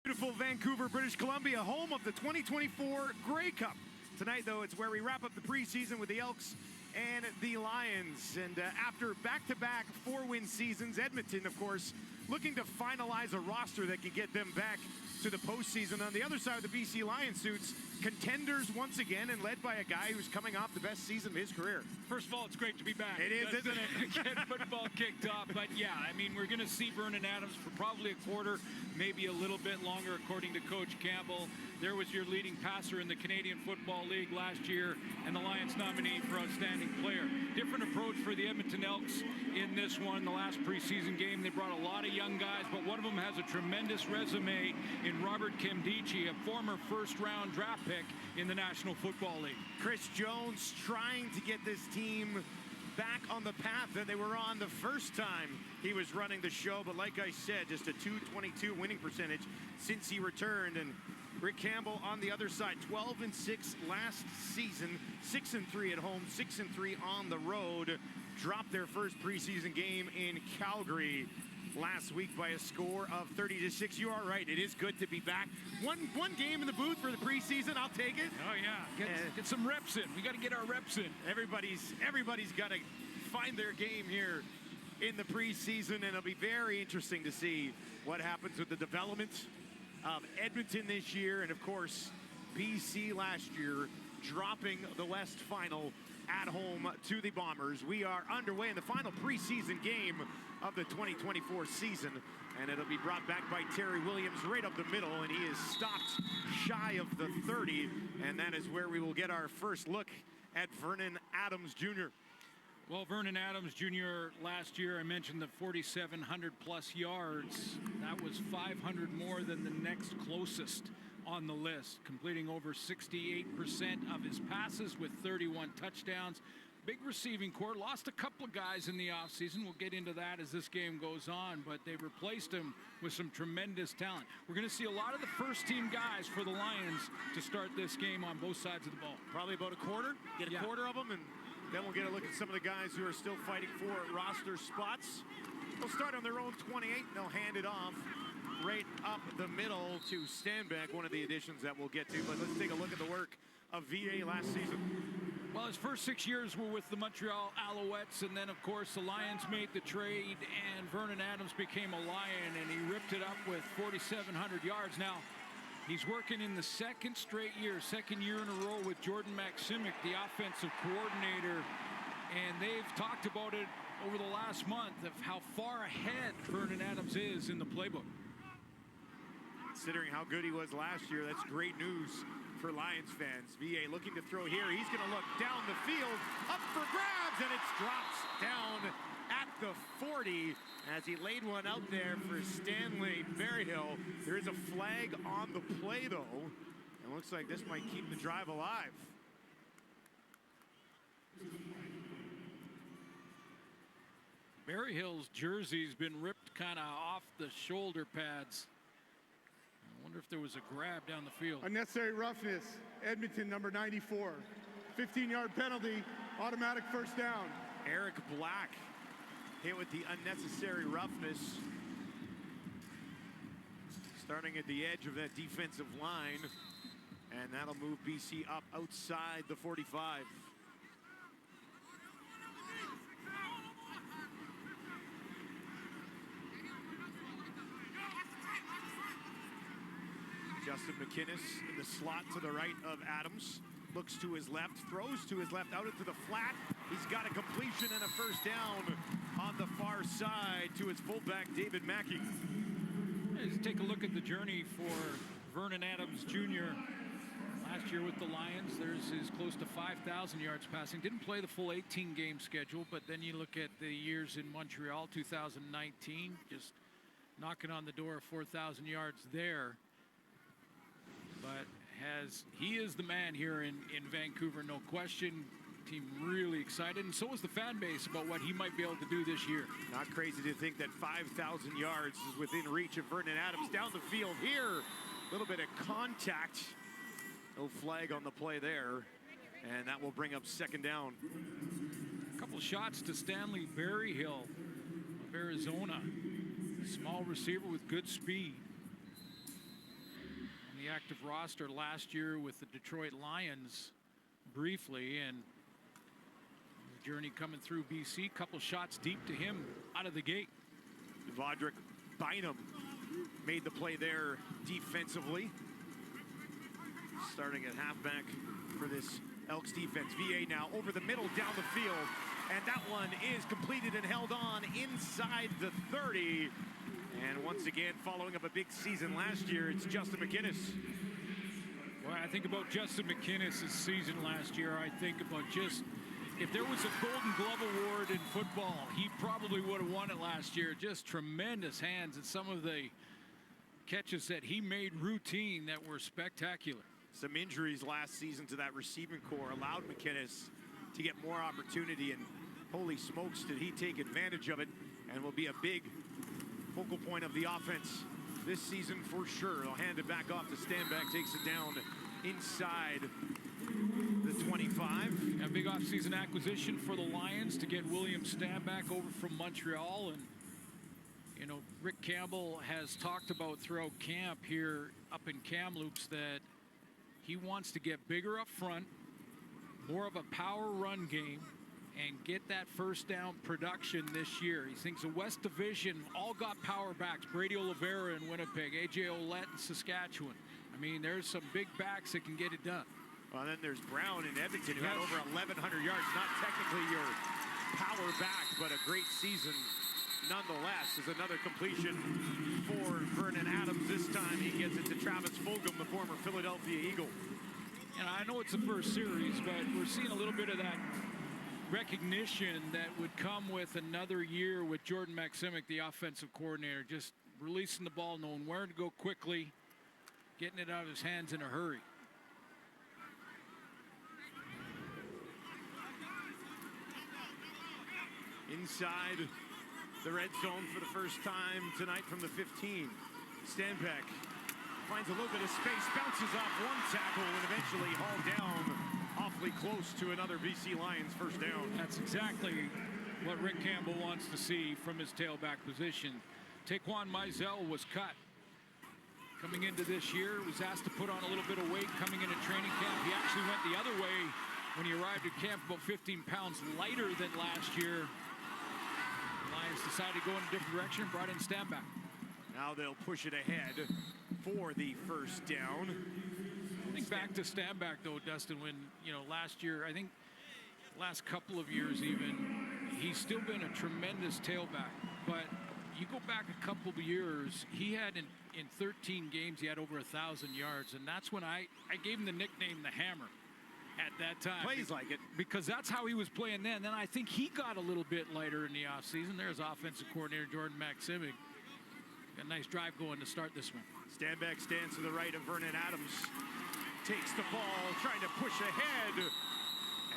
Beautiful Vancouver, British Columbia, home of the 2024 Grey Cup. Tonight, though, it's where we wrap up the preseason with the Elks and the Lions. And after back-to-back four-win seasons, Edmonton, of course, looking to finalize a roster that can get them back to the postseason. On the other side of the BC Lions suits, contenders once again, and led by a guy who's coming off the best season of his career. First of all, it's great to be back. It is, isn't it? Get football kicked off. But yeah, I mean, we're going to see Vernon Adams for probably a quarter, maybe a little bit longer, according to Coach Campbell. There was your leading passer in the Canadian Football League last year and the Lions nominee for Outstanding Player. Different approach for the Edmonton Elks in this one, the last preseason game. They brought a lot of young guys, but one of them has a tremendous resume in Robert Kimdichie, a former first-round draft pick in the National Football League. Chris Jones trying to get this team back on the path that they were on the first time he was running the show, but like I said, just a .222 winning percentage since he returned. And Rick Campbell on the other side, 12-6 last season, 6-3 at home, 6-3 on the road. Dropped their first preseason game in Calgary last week by a score of 30-6. You are right, it is good to be back. One game in the booth for the preseason, I'll take it. Oh yeah, get some reps in. We got to get our reps in. Everybody's got to find their game here in the preseason, and it'll be very interesting to see what happens with the development of Edmonton this year, and of course BC last year dropping the West Final at home to the Bombers. We are underway in the final preseason game of the 2024 season, and it'll be brought back by Terry Williams right up the middle, and he is stopped shy of the 30, and that is where we will get our first look at Vernon Adams Jr. Well, Vernon Adams Jr. last year, I mentioned the 4,700 plus yards. That was 500 more than the next closest on the list, completing over 68% of his passes with 31 touchdowns. Big receiving core, lost a couple of guys in the offseason. We'll get into that as this game goes on, but they replaced him with some tremendous talent. We're going to see a lot of the first-team guys for the Lions to start this game on both sides of the ball. Probably about a quarter, get a quarter of them, and then we'll get a look at some of the guys who are still fighting for roster spots. They'll start on their own 28, and they'll hand it off right up the middle to Stanback, one of the additions that we'll get to. But let's take a look at the work of VA last season. Well, his first 6 years were with the Montreal Alouettes, and then, of course, the Lions made the trade, and Vernon Adams became a Lion, and he ripped it up with 4,700 yards. Now, he's working in the second year in a row with Jordan Maksimic, the offensive coordinator, and they've talked about it over the last month of how far ahead Vernon Adams is in the playbook. Considering how good he was last year, that's great news for Lions fans. VA looking to throw here. He's going to look down the field, up for grabs, and it drops down at the 40 as he laid one out there for Stanley Berryhill. There is a flag on the play, though. It looks like this might keep the drive alive. Berryhill's jersey's been ripped kind of off the shoulder pads. I wonder if there was a grab down the field. Unnecessary roughness, Edmonton, number 94. 15-yard penalty, automatic first down. Eric Black hit with the unnecessary roughness. Starting at the edge of that defensive line, and that'll move BC up outside the 45. Justin McInnes in the slot to the right of Adams. Looks to his left, throws to his left, out into the flat. He's got a completion and a first down on the far side to his fullback, David Mackey. Let's take a look at the journey for Vernon Adams Jr. Last year with the Lions, there's his close to 5,000 yards passing. Didn't play the full 18-game schedule, but then you look at the years in Montreal, 2019, just knocking on the door of 4,000 yards there. But he is the man here in Vancouver, no question. Team really excited, and so is the fan base about what he might be able to do this year. Not crazy to think that 5,000 yards is within reach of Vernon Adams. Down the field here, a little bit of contact. No flag on the play there, and that will bring up second down. A couple shots to Stanley Berryhill of Arizona. Small receiver with good speed. active roster last year with the Detroit Lions briefly, and the journey coming through BC, couple shots deep to him out of the gate. Vodrick Bynum made the play there defensively. Starting at halfback for this Elks defense. VA now over the middle down the field. And that one is completed and held on inside the 30. And once again, following up a big season last year, it's Justin McInnes. Well, I think about Justin McInnes' season last year. I think about just, if there was a Golden Glove Award in football, he probably would have won it last year. Just tremendous hands and some of the catches that he made routine that were spectacular. Some injuries last season to that receiving core allowed McInnes to get more opportunity, and holy smokes did he take advantage of it, and will be a big focal point of the offense this season for sure. They'll hand it back off to Stanback, takes it down inside the 25. A big offseason acquisition for the Lions to get William Stanback over from Montreal. And you know, Rick Campbell has talked about throughout camp here up in Kamloops that he wants to get bigger up front, more of a power run game, and get that first down production this year. He thinks the West Division all got power backs. Brady Oliveira in Winnipeg, AJ Ouellette in Saskatchewan. I mean, there's some big backs that can get it done. Well, then there's Brown in Edmonton, who had over 1,100 yards. Not technically your power back, but a great season nonetheless. Is another completion for Vernon Adams. This time he gets it to Travis Fulgham, the former Philadelphia Eagle. And I know it's the first series, but we're seeing a little bit of that recognition that would come with another year with Jordan Maksimic, the offensive coordinator, just releasing the ball, knowing where to go quickly, getting it out of his hands in a hurry. Inside the red zone for the first time tonight from the 15. Stanback finds a little bit of space, bounces off one tackle, and eventually hauled down awfully close to another BC Lions first down. That's exactly what Rick Campbell wants to see from his tailback position. Taquan Mizell was cut coming into this year, was asked to put on a little bit of weight coming into training camp. He actually went the other way when he arrived at camp, about 15 pounds lighter than last year. The Lions decided to go in a different direction, brought in Stanback. Now they'll push it ahead for the first down. I think back to Stanback though, Dustin, when, you know, last year, I think last couple of years even, he's still been a tremendous tailback. But you go back a couple of years, he had in 13 games, he had over 1,000 yards. And that's when I gave him the nickname, the Hammer, at that time. Plays like it. Because that's how he was playing then. Then I think he got a little bit lighter in the offseason. There's offensive coordinator Jordan Maksimic. Got a nice drive going to start this one. Stanback stands to the right of Vernon Adams. Takes the ball, trying to push ahead.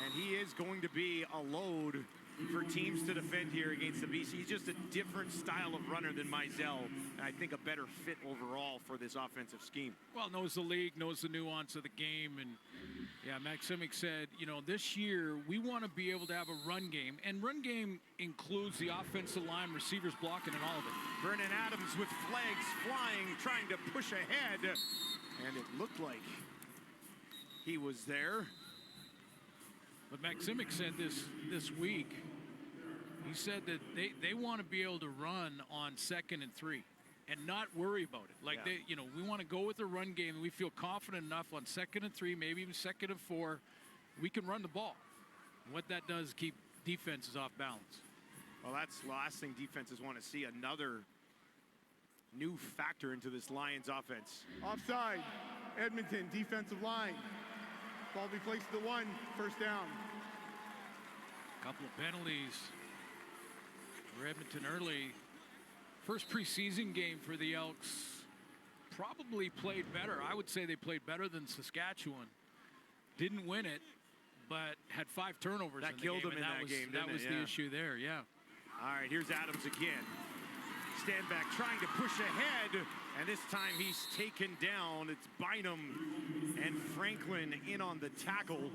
And he is going to be a load for teams to defend here against the BC. He's just a different style of runner than Mizell, and I think a better fit overall for this offensive scheme. Well, knows the league, knows the nuance of the game, and yeah, Maksimic said, you know, this year we want to be able to have a run game, and run game includes the offensive line, receivers blocking, and all of it. Vernon Adams with flags flying, trying to push ahead, and it looked like he was there. But Maksimic said this week, he said that they want to be able to run on 2nd and 3 and not worry about it. Like, they, you know, we want to go with the run game, and we feel confident enough on 2nd and 3, maybe even 2nd and 4, we can run the ball. And what that does is keep defenses off balance. Well, that's the last thing defenses want to see, another new factor into this Lions offense. Offside, Edmonton, defensive line. Ball be placed to the 1, first down. Couple of penalties for Edmonton early. First preseason game for the Elks. Probably played better. I would say they played better than Saskatchewan. Didn't win it, but had 5 turnovers that in the killed game. them in that game, That was the issue there, yeah. All right, here's Adams again. Stanback trying to push ahead, and this time he's taken down. It's Bynum and Franklin in on the tackle.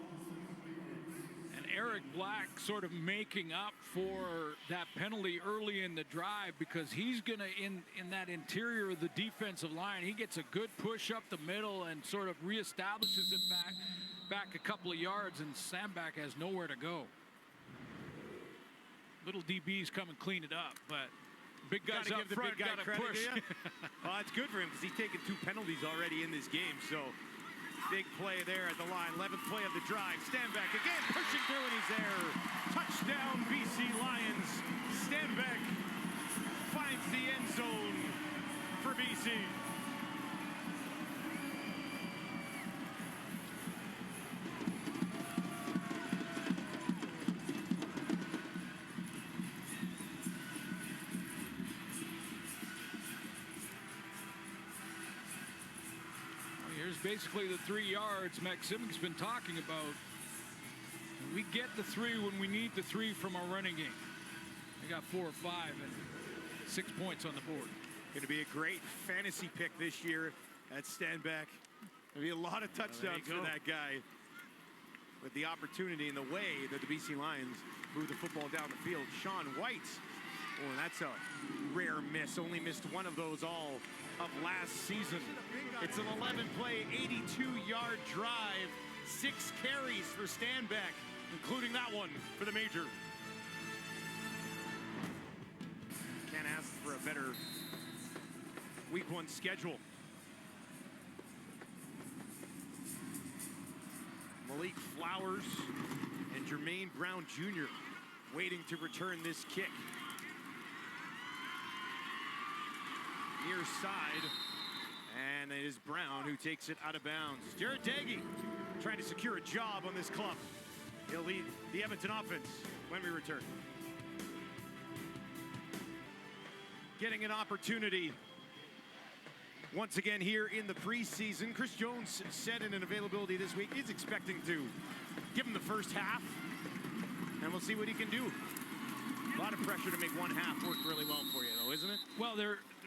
And Eric Black sort of making up for that penalty early in the drive, because he's going to, in that interior of the defensive line, he gets a good push up the middle and sort of reestablishes it back a couple of yards, and Sandback has nowhere to go. Little DBs come and clean it up, but big guys up front got to push. Well, it's good for him because he's taken 2 penalties already in this game, so big play there at the line. 11th play of the drive. Stanback again pushing through, and he's there. Touchdown, BC Lions. Stanback finds the end zone for BC. Basically the 3 yards Maxim's been talking about. We get the 3 when we need the 3 from our running game. We got 4 or 5 and 6 points on the board. Going to be a great fantasy pick this year at Stanback. There'll be a lot of touchdowns for that guy, with the opportunity and the way that the BC Lions move the football down the field. Sean White, oh, that's a rare miss. Only missed 1 of those all of last season. It's an 11-play, 82-yard drive, 6 carries for Stanback, including that one for the Major. Can't ask for a better week 1 schedule. Malik Flowers and Jermaine Brown Jr. waiting to return this kick. Near side, and it is Brown who takes it out of bounds. Jared Daggy trying to secure a job on this club. He'll lead the Edmonton offense when we return. Getting an opportunity once again here in the preseason. Chris Jones said in an availability this week he's expecting to give him the first half, and we'll see what he can do. A lot of pressure to make one half work really well for you, though, isn't it? Well,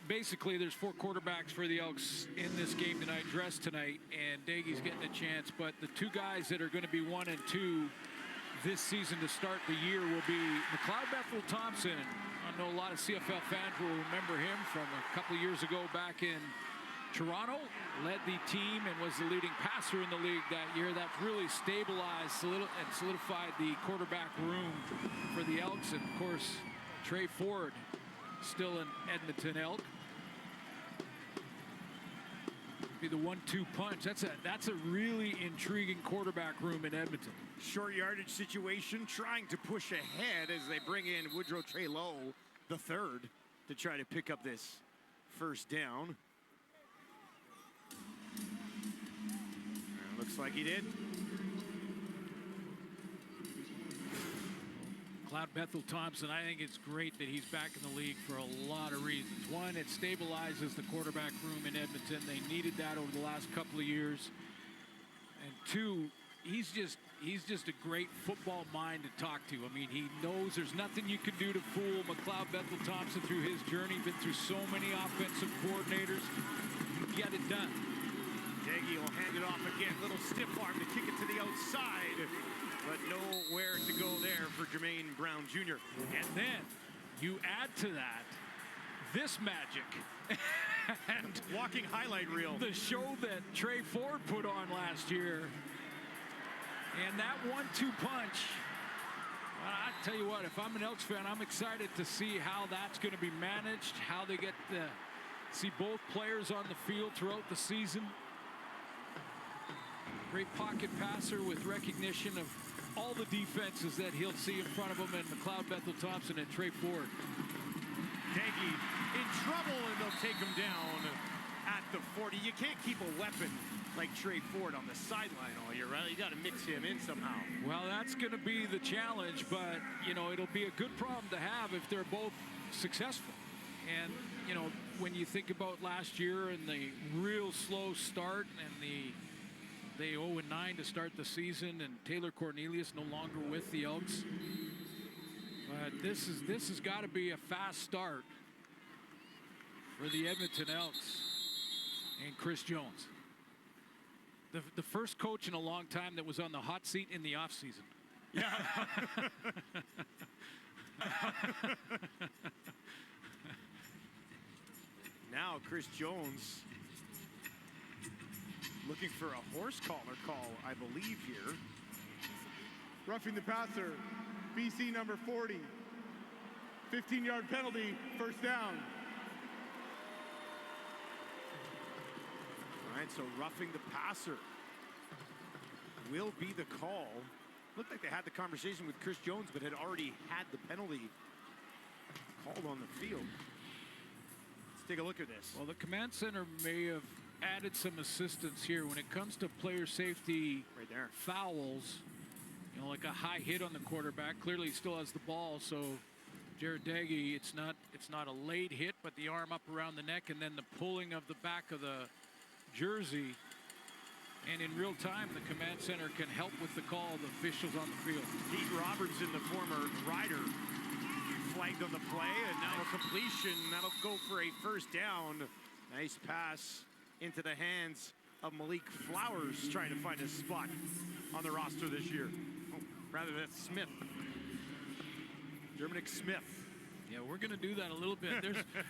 basically there's 4 quarterbacks for the Elks in this game tonight, dressed tonight, and Dagy's getting a chance. But the 2 guys that are going to be 1 and 2 this season to start the year will be McLeod Bethel-Thompson. I know a lot of CFL fans will remember him from a couple of years ago back in Toronto. Led the team and was the leading passer in the league that year. That's really stabilized and solidified the quarterback room for the Elks. And of course, Trey Ford, still an Edmonton Elk. Be the 1-2 punch. That's a really intriguing quarterback room in Edmonton. Short yardage situation, trying to push ahead as they bring in Woodrow Trelo, the 3rd, to try to pick up this first down. Looks like he did. McLeod Bethel-Thompson, I think it's great that he's back in the league for a lot of reasons. 1, it stabilizes the quarterback room in Edmonton. They needed that over the last couple of years. And 2, he's just a great football mind to talk to. I mean, he knows there's nothing you can do to fool McLeod Bethel-Thompson through his journey. Been through so many offensive coordinators. Get it done. Daggy will hand it off again. Little stiff arm to kick it to the outside, but nowhere to go there for Jermaine Brown Jr. And then you add to that this magic. And walking highlight reel. The show that Trey Ford put on last year. And that 1-2 punch. I tell you what, if I'm an Elks fan, I'm excited to see how that's going to be managed, how they get to see both players on the field throughout the season. Great pocket passer with recognition of all the defenses that he'll see in front of him, and McLeod Bethel-Thompson and Trey Ford. Daggy in trouble, and they'll take him down at the 40. You can't keep a weapon like Trey Ford on the sideline all year, right? You got to mix him in somehow. Well, that's going to be the challenge, but, you know, it'll be a good problem to have if they're both successful. And, you know, when you think about last year and the real slow start and they 0-9 to start the season, and Taylor Cornelius no longer with the Elks. But this has got to be a fast start for the Edmonton Elks and Chris Jones. The first coach in a long time that was on the hot seat in the offseason. Yeah. Now Chris Jones looking for a horse collar call, I believe here. Roughing the passer, BC number 40. 15-yard penalty, first down. All right, so roughing the passer will be the call. Looked like they had the conversation with Chris Jones, but had already had the penalty called on the field. Let's take a look at this. Well, the command center may have added some assistance here when it comes to player safety. Right there. Fouls, you know, like a high hit on the quarterback. Clearly, he still has the ball, so Jared Daggy, it's not a late hit, but the arm up around the neck and then the pulling of the back of the jersey. And in real time, the command center can help with the call of the officials on the field. Pete Robertson, the former Rider, flagged on the play, and now a completion. That'll go for a first down. Nice pass into the hands of Malik Flowers, trying to find a spot on the roster this year. Oh, rather, that's Smith. Dominic Smith. Yeah, we're going to do that a little bit.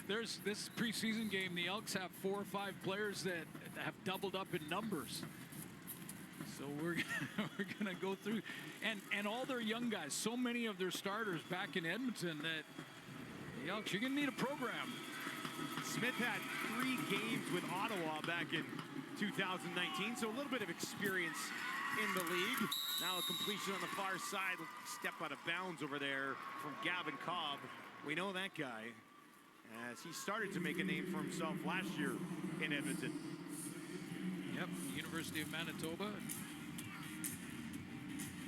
There's this preseason game, the Elks have 4 or 5 players that have doubled up in numbers. So we're going to go through, and all their young guys, so many of their starters back in Edmonton that the Elks, you're going to need a program. Smith had 3 games with Ottawa back in 2019, so a little bit of experience in the league. Now a completion on the far side, step out of bounds over there from Gavin Cobb. We know that guy, as he started to make a name for himself last year in Edmonton. Yep, University of Manitoba.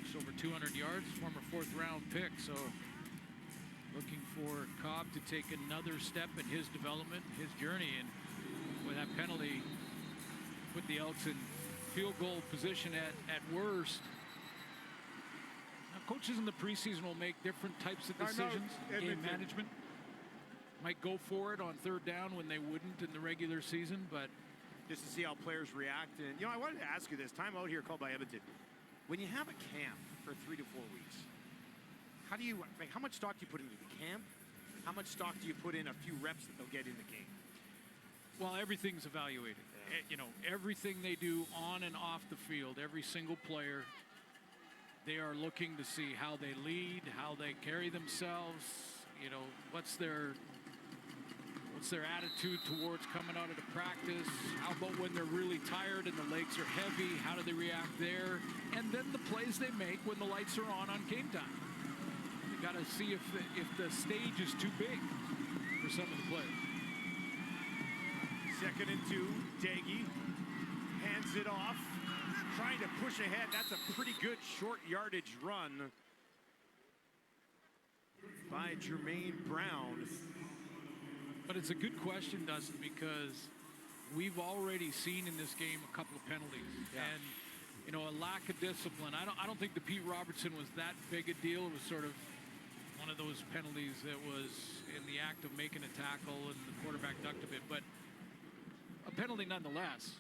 Just over 200 yards, former 4th-round pick. So looking for Cobb to take another step in his development, his journey. And with that penalty, put the Elks in field goal position at worst. Now, coaches in the preseason will make different types of decisions. Game management might go for it on 3rd down when they wouldn't in the regular season, but just to see how players react. And, you know, I wanted to ask you this. Time out here called by Edmonton. When you have a camp for 3 to 4 weeks, how much stock do you put into the camp? How much stock do you put in a few reps that they'll get in the game? Well, everything's evaluated. Yeah. You know, everything they do on and off the field, every single player, they are looking to see how they lead, how they carry themselves, you know, what's their attitude towards coming out of the practice? How about when they're really tired and the legs are heavy? How do they react there? And then the plays they make when the lights are on game time. You got to see if the stage is too big for some of the players. 2nd and 2, Daggy hands it off, trying to push ahead. That's a pretty good short yardage run by Jermaine Brown. But it's a good question, Dustin, because we've already seen in this game a couple of penalties. Yeah. And, you know, a lack of discipline. I don't think the Pete Robertson was that big a deal. It was sort of one of those penalties that was in the act of making a tackle and the quarterback ducked a bit. But a penalty nonetheless.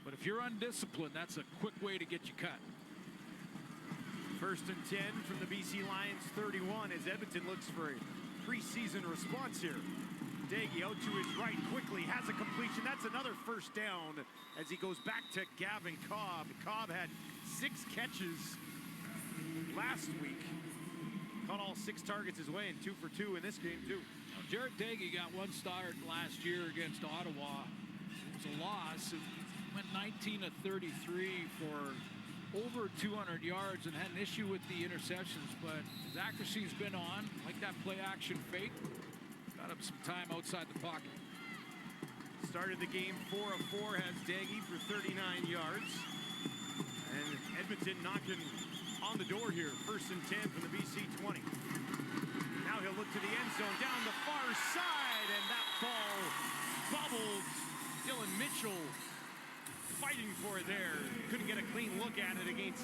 But if you're undisciplined, that's a quick way to get you cut. 1st and 10 from the BC Lions 31 as Edmonton looks for a preseason response here. Daggy out to his right quickly, has a completion. That's another first down as he goes back to Gavin Cobb. Cobb had 6 catches last week. Caught all 6 targets his way and 2 for 2 in this game too. Now, Jared Daggy got 1 start last year against Ottawa. It was a loss. It went 19 of 33 for over 200 yards and had an issue with the interceptions, but his accuracy's been on, like that play action fake. Got him some time outside the pocket. Started the game 4 of 4, has Daggy for 39 yards. And Edmonton knocking on the door here. 1st and 10 from the BC 20. Now he'll look to the end zone, down the far side, and that ball bubbled. Dylan Mitchell fighting for it there. Couldn't get a clean look at it against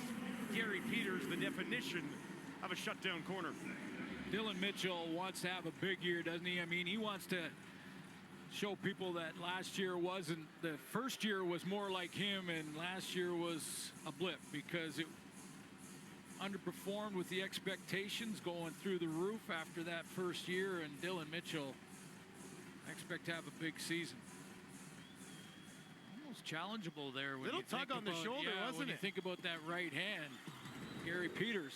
Gary Peters, the definition of a shutdown corner. Dylan Mitchell wants to have a big year, doesn't he? I mean, he wants to show people that last year wasn't, the first year was more like him and last year was a blip because underperformed with the expectations going through the roof after that first year, and Dylan Mitchell, I expect to have a big season. Almost challengeable there. When Little you tug think on the about, shoulder, yeah, wasn't when it? you think about that right hand. Gary Peters.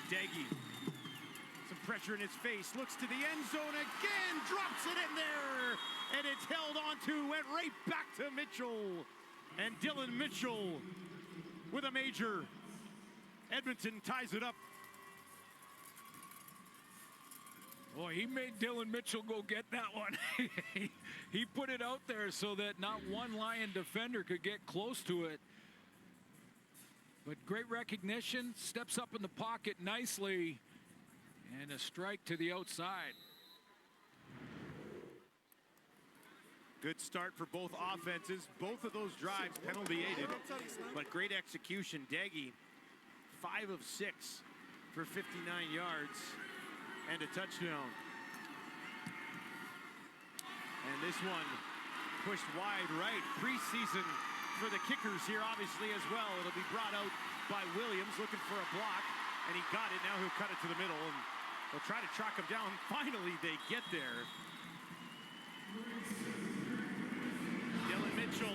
Daggy. Some pressure in his face. Looks to the end zone again. Drops it in there. And it's held onto. Went right back to Mitchell. And Dylan Mitchell with a major. Edmonton ties it up. Boy, he made Dylan Mitchell go get that one. He put it out there so that not one Lion defender could get close to it. But great recognition, steps up in the pocket nicely, and a strike to the outside. Good start for both offenses. Both of those drives penalty aided, but great execution. Daggy, 5 of 6 for 59 yards and a touchdown. And this one pushed wide right. Preseason for the kickers here, obviously, as well. It'll be brought out by Williams, looking for a block, and he got it. Now he'll cut it to the middle, and they'll try to track him down. Finally, they get there. Dylan Mitchell,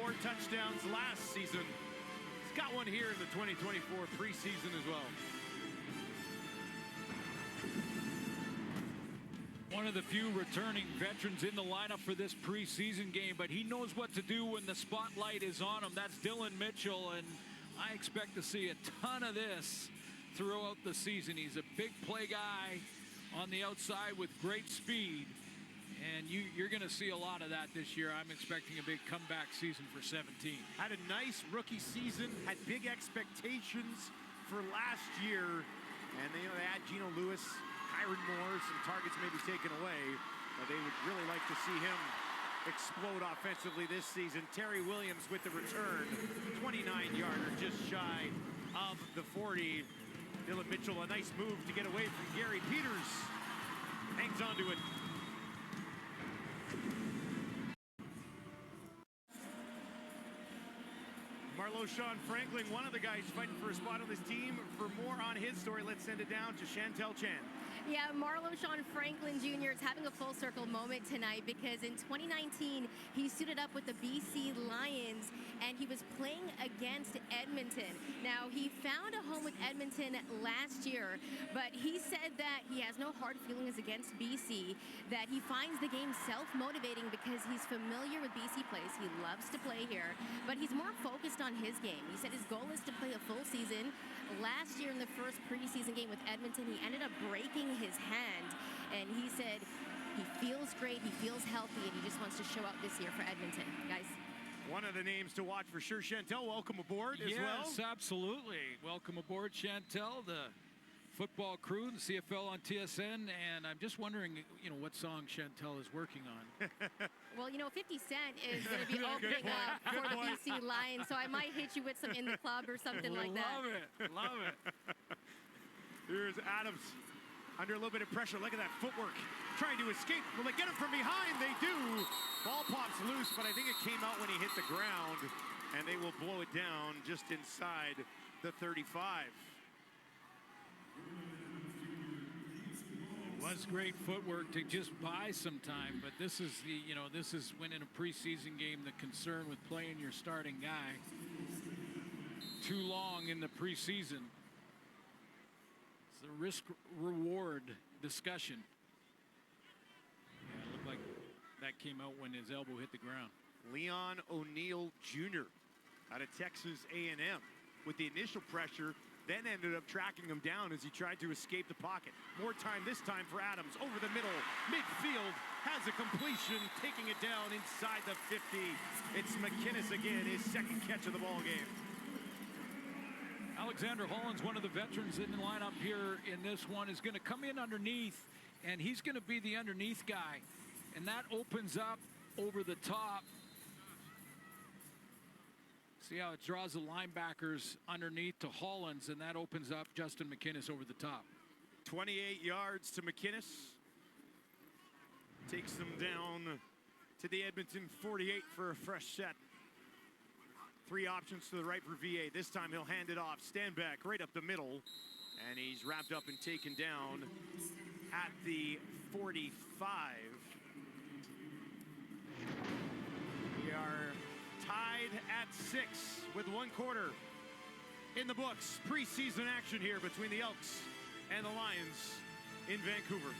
4 touchdowns last season. He's got one here in the 2024 preseason as well. One of the few returning veterans in the lineup for this preseason game, but he knows what to do when the spotlight is on him. That's Dylan Mitchell, and I expect to see a ton of this throughout the season. He's a big play guy on the outside with great speed, and you're going to see a lot of that this year. I'm expecting a big comeback season for 17. Had a nice rookie season, had big expectations for last year, and they had Geno Lewis, Kyron Moore, some targets maybe taken away, but they would really like to see him explode offensively this season. Terry Williams with the return, 29-yarder, just shy of the 40. Dylan Mitchell, a nice move to get away from Gary Peters. Hangs on to it. Sean Franklin, one of the guys fighting for a spot on this team. For more on his story, let's send it down to Chantel Chan. Yeah, Sean Franklin Jr. is having a full circle moment tonight because in 2019, he suited up with the BC Lions and he was playing against Edmonton. Now, he found a home with Edmonton last year, but he said that he has no hard feelings against BC, that he finds the game self-motivating because he's familiar with BC plays. He loves to play here, but he's more focused on his game. He said his goal is to play a full season. Last year in the first preseason game with Edmonton, he ended up breaking his hand, and he said he feels great, he feels healthy, and he just wants to show out this year for Edmonton. Guys. One of the names to watch for sure. Chantel, welcome aboard as well. Yes, absolutely. Welcome aboard, Chantel, the football crew, the CFL on TSN, and I'm just wondering, what song Chantel is working on. Well, 50 Cent is going to be opening up for the BC Lions, so I might hit you with some In the Club or something like that. Love it. Here's Adams under a little bit of pressure. Look at that footwork. Trying to escape. Will they get him from behind? They do. Ball pops loose, but I think it came out when he hit the ground, and they will blow it down just inside the 35. It was great footwork to just buy some time, but this is this is when in a preseason game the concern with playing your starting guy too long in the preseason. It's the risk-reward discussion. Yeah, it looked like that came out when his elbow hit the ground. Leon O'Neal Jr. out of Texas A&M with the initial pressure, then ended up tracking him down as he tried to escape the pocket. More time this time for Adams. Over the middle, midfield, has a completion, taking it down inside the 50. It's McInnes again, his second catch of the ball game. Alexander Holland's one of the veterans in the lineup here in this one, is going to come in underneath, and he's going to be the underneath guy. And that opens up over the top. See how it draws the linebackers underneath to Hollins, and that opens up Justin McInnes over the top. 28 yards to McInnes. Takes them down to the Edmonton 48 for a fresh set. Three options to the right for VA. This time he'll hand it off. Stand back right up the middle. And he's wrapped up and taken down at the 45. We are tied at 6 with 1 quarter in the books. Preseason action here between the Elks and the Lions in Vancouver.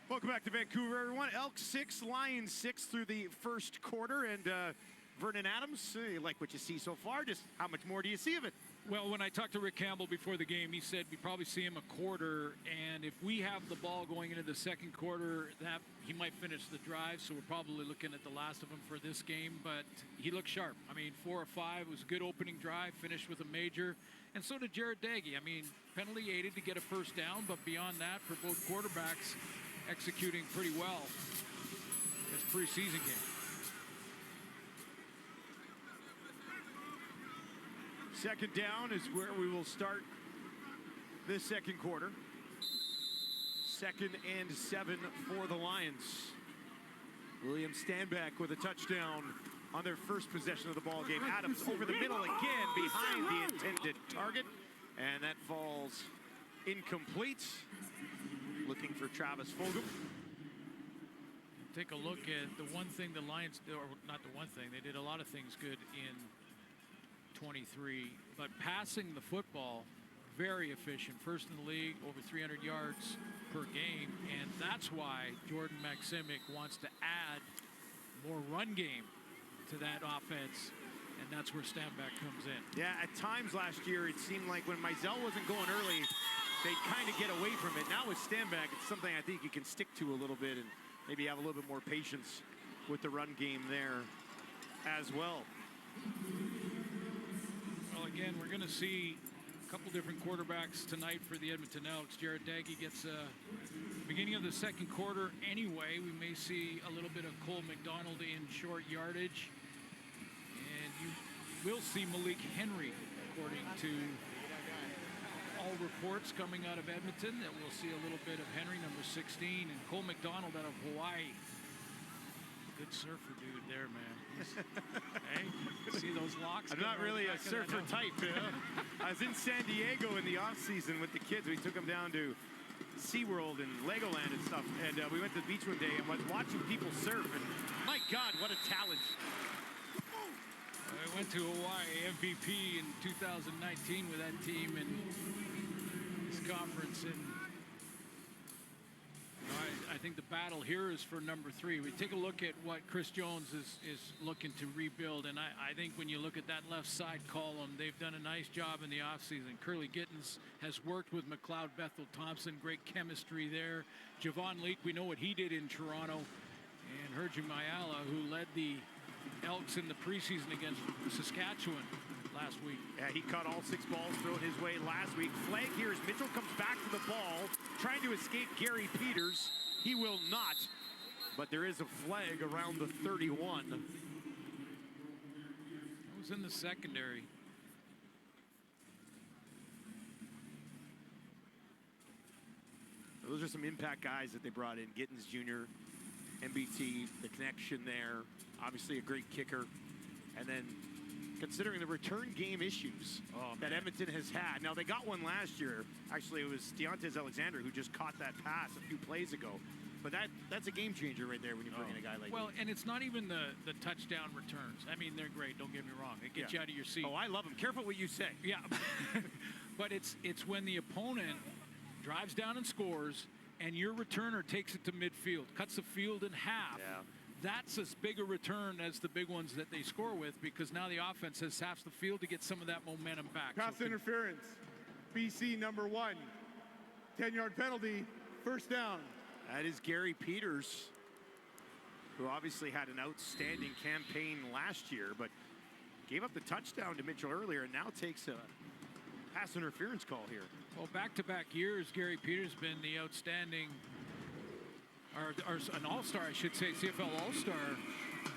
Welcome back to Vancouver, everyone. Elks 6, Lions 6 through the first quarter. And Vernon Adams, you like what you see so far. Just how much more do you see of it? Well, when I talked to Rick Campbell before the game, he said we probably see him a quarter, and if we have the ball going into the second quarter, that he might finish the drive, so we're probably looking at the last of him for this game, but he looked sharp. I mean, 4 or 5 was a good opening drive, finished with a major, and so did Jared Daggy. I mean, penalty aided to get a first down, but beyond that, for both quarterbacks, executing pretty well this preseason game. Second down is where we will start this second quarter. 2nd and 7 for the Lions. William Stanback with a touchdown on their first possession of the ball game. Adams over the middle again behind the intended target, and that falls incomplete. Looking for Travis Fulgham. Take a look at the one thing the Lions, or not the one thing, they did a lot of things good in 23, but passing the football, very efficient. First in the league, over 300 yards per game, and that's why Jordan Maksimic wants to add more run game to that offense, and that's where Stanback comes in. Yeah, at times last year, it seemed like when Mizell wasn't going early, they'd kind of get away from it. Now with Stanback, it's something I think you can stick to a little bit and maybe have a little bit more patience with the run game there as well. Well, again, we're going to see a couple different quarterbacks tonight for the Edmonton Elks. Jared Daggy gets beginning of the second quarter anyway. We may see a little bit of Cole McDonald in short yardage. And you will see Malik Henry, according to all reports coming out of Edmonton, that we'll see a little bit of Henry, number 16, and Cole McDonald out of Hawaii. Good surfer dude there, man. Hey, see those locks? I'm not really a surfer type, you know? I was in San Diego in the off season with the kids. We took them down to SeaWorld and Legoland and stuff, and we went to the beach one day and was watching people surf, and my God, what a talent. I went to Hawaii MVP in 2019 with that team in this conference, and I think the battle here is for number 3. We take a look at what Chris Jones is looking to rebuild, and I think when you look at that left side column, they've done a nice job in the offseason. Curly Gittens has worked with McLeod Bethel Thompson, great chemistry there. Javon Leake, we know what he did in Toronto, and Herji Mayala, who led the Elks in the preseason against Saskatchewan last week. Yeah, he caught all 6 balls thrown his way last week. Flag here as Mitchell comes back to the ball, trying to escape Gary Peters. He will not, but there is a flag around the 31. That was in the secondary. Those are some impact guys that they brought in. Gittens Jr., MBT, the connection there. Obviously a great kicker. And then considering the return game issues that Edmonton has had. Now, they got one last year. Actually, it was Deontez Alexander who just caught that pass a few plays ago. But that's a game changer right there when you bring in a guy like that. Well, and it's not even the touchdown returns. I mean, they're great. Don't get me wrong. It gets you out of your seat. Oh, I love them. Careful what you say. Yeah. But it's when the opponent drives down and scores, and your returner takes it to midfield, cuts the field in half. Yeah. That's as big a return as the big ones that they score with, because now the offense has half the field to get some of that momentum back. Pass interference. BC number 1. 10-yard penalty. First down. That is Gary Peters, who obviously had an outstanding campaign last year, but gave up the touchdown to Mitchell earlier and now takes a pass interference call here. Well, back-to-back years, Gary Peters has been the outstanding, or an all-star, I should say, CFL all-star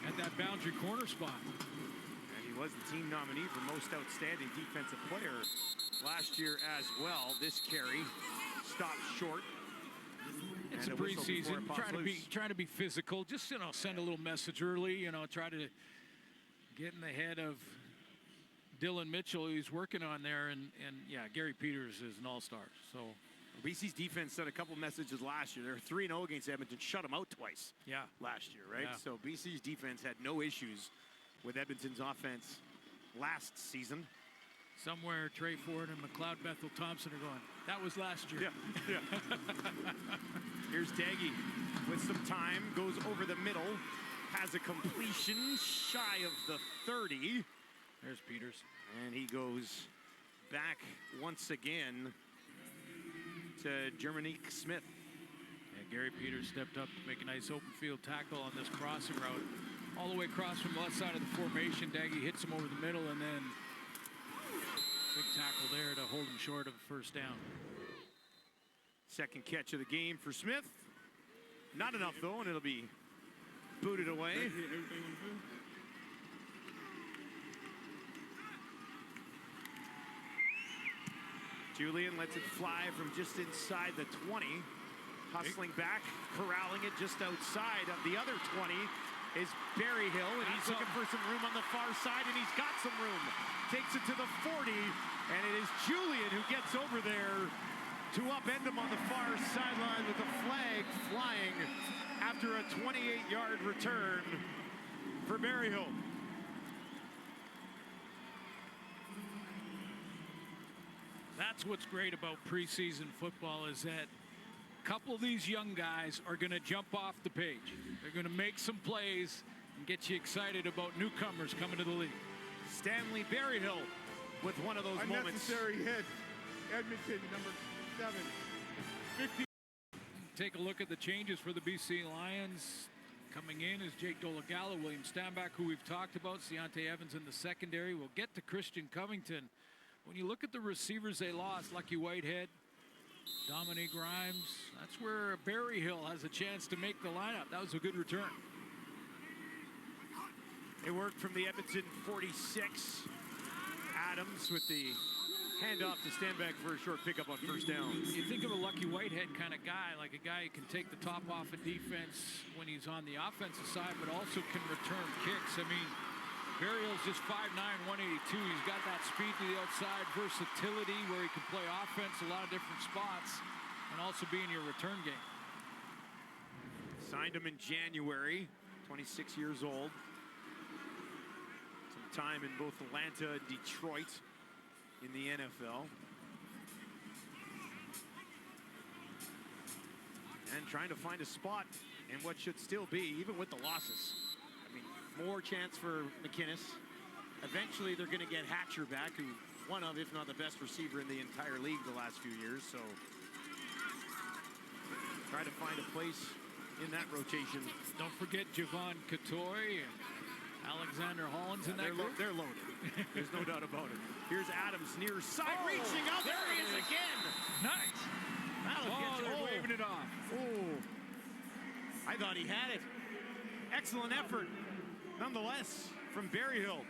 at that boundary corner spot. And he was the team nominee for most outstanding defensive player last year as well. This carry stopped short. It's And a a whistle before preseason, it pops trying to be physical. Just send a little message early. Try to get in the head of Dylan Mitchell, who he's working on there, and yeah, Gary Peters is an all-star. So BC's defense sent a couple messages last year. They're 3-0 against Edmonton, shut them out twice. Yeah. Last year, right? Yeah. So BC's defense had no issues with Edmonton's offense last season. somewhere Trey Ford and McLeod Bethel Thompson are going, that was last year. Yeah. Here's Daggy with some time, goes over the middle, has a completion shy of the 30. There's Peters. And he goes back once again to Germanique Smith. Yeah, Gary Peters stepped up to make a nice open field tackle on this crossing route. All the way across from the left side of the formation. Daggy hits him over the middle, and then big tackle there to hold him short of a first down. Second catch of the game for Smith. Not enough though, and it'll be booted away. Julian lets it fly from just inside the 20. Hustling back, corralling it just outside of the other 20 is Berryhill, and he's looking for some room on the far side, and he's got some room. Takes it to the 40, and it is Julian who gets over there to upend him on the far sideline with a flag flying after a 28-yard return for Berryhill. That's what's great about preseason football, is that a couple of these young guys are going to jump off the page. They're going to make some plays and get you excited about newcomers coming to the league. Stanley Berryhill with one of those moments. Unnecessary hit. Edmonton, number 7. 50. Take a look at the changes for the BC Lions. Coming in is Jake Dolagala, William Stanback, who we've talked about, Deontay Evans in the secondary. We'll get to Christian Covington. When you look at the receivers they lost, Lucky Whitehead, Dominique Grimes, that's where Berryhill has a chance to make the lineup. That was a good return. It worked from the Edmonton 46. Adams with the handoff to Stanback for a short pickup on first down. You think of a Lucky Whitehead kind of guy, like a guy who can take the top off of defense when he's on the offensive side, but also can return kicks. I mean, Berryhill's just 5'9", 182. He's got that speed to the outside, versatility where he can play offense a lot of different spots and also be in your return game. Signed him in January, 26 years old. Some time in both Atlanta and Detroit in the NFL. And trying to find a spot in what should still be, even with the losses. I mean, more chance for McInnes. Eventually, they're going to get Hatcher back, who one of, if not the best receiver in the entire league the last few years. So, try to find a place in that rotation. Don't forget Javon Katoy and Alexander Hollins in that group. They're loaded. There's no doubt about it. Here's Adams near side, reaching out. There he is again. Nice. That'll get you. They're waving it off. Oh, I thought he had it. Excellent effort, nonetheless, from Berryhill.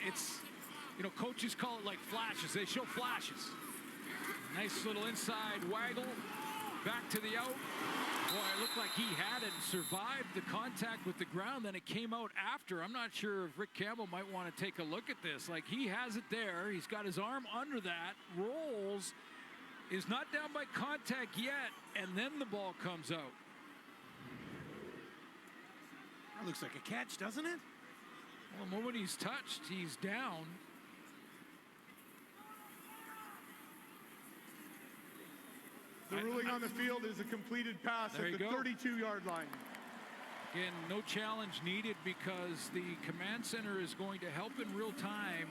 It's you know, coaches call it like flashes. They show flashes. Nice little inside waggle, back to the out. Boy, it looked like he had it and survived the contact with the ground. Then it came out after. I'm not sure if Rick Campbell might want to take a look at this. Like, he has it there. He's got his arm under that, rolls, is not down by contact yet, and then the ball comes out. That looks like a catch, doesn't it? Well, the moment he's touched, he's down. The ruling on the field is a completed pass There at you the go. 32-yard line. Again, no challenge needed because the command center is going to help in real time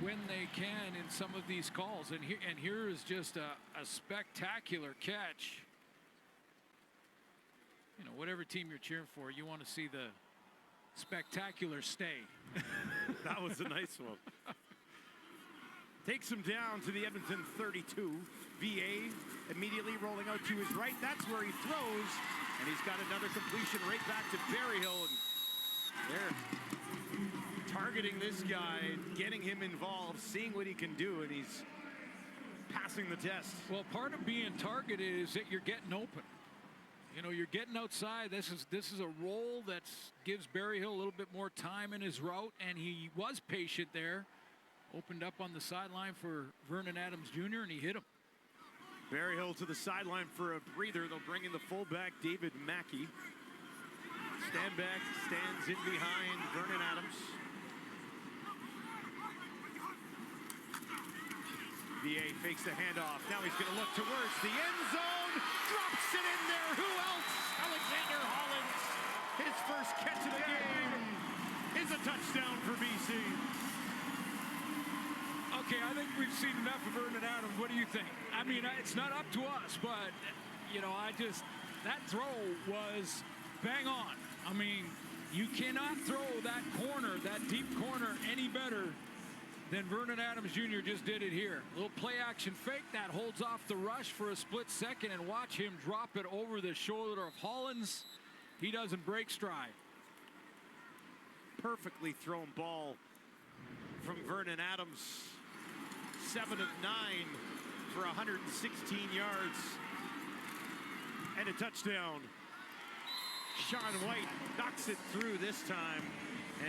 when they can in some of these calls. And here is just a spectacular catch. You know, whatever team you're cheering for, you want to see the spectacular stay. That was a nice one. Takes him down to the Edmonton 32. VA immediately rolling out to his right. That's where he throws. And he's got another completion right back to Berryhill. And they're targeting this guy, getting him involved, seeing what he can do. And he's passing the test. Well, part of being targeted is that you're getting open. You know, you're getting outside. This is a role that gives Berryhill a little bit more time in his route, and he was patient there. Opened up on the sideline for Vernon Adams Jr., and he hit him. Berryhill to the sideline for a breather. They'll bring in the fullback, David Mackey. Stanback stands in behind Vernon Adams. VA fakes the handoff. Now he's going to look towards the end zone. Drops it in there. Who else? Alexander Hollins. His first catch of the game is a touchdown for BC. Okay, I think we've seen enough of Vernon Adams. What do you think? I mean, it's not up to us, but, you know, that throw was bang on. I mean, you cannot throw that corner, that deep corner, any better than Vernon Adams Jr. just did it here. Little play action fake that holds off the rush for a split second, and watch him drop it over the shoulder of Hollins. He doesn't break stride. Perfectly thrown ball from Vernon Adams. 7 of 9 for 116 yards and a touchdown. Sean White knocks it through this time,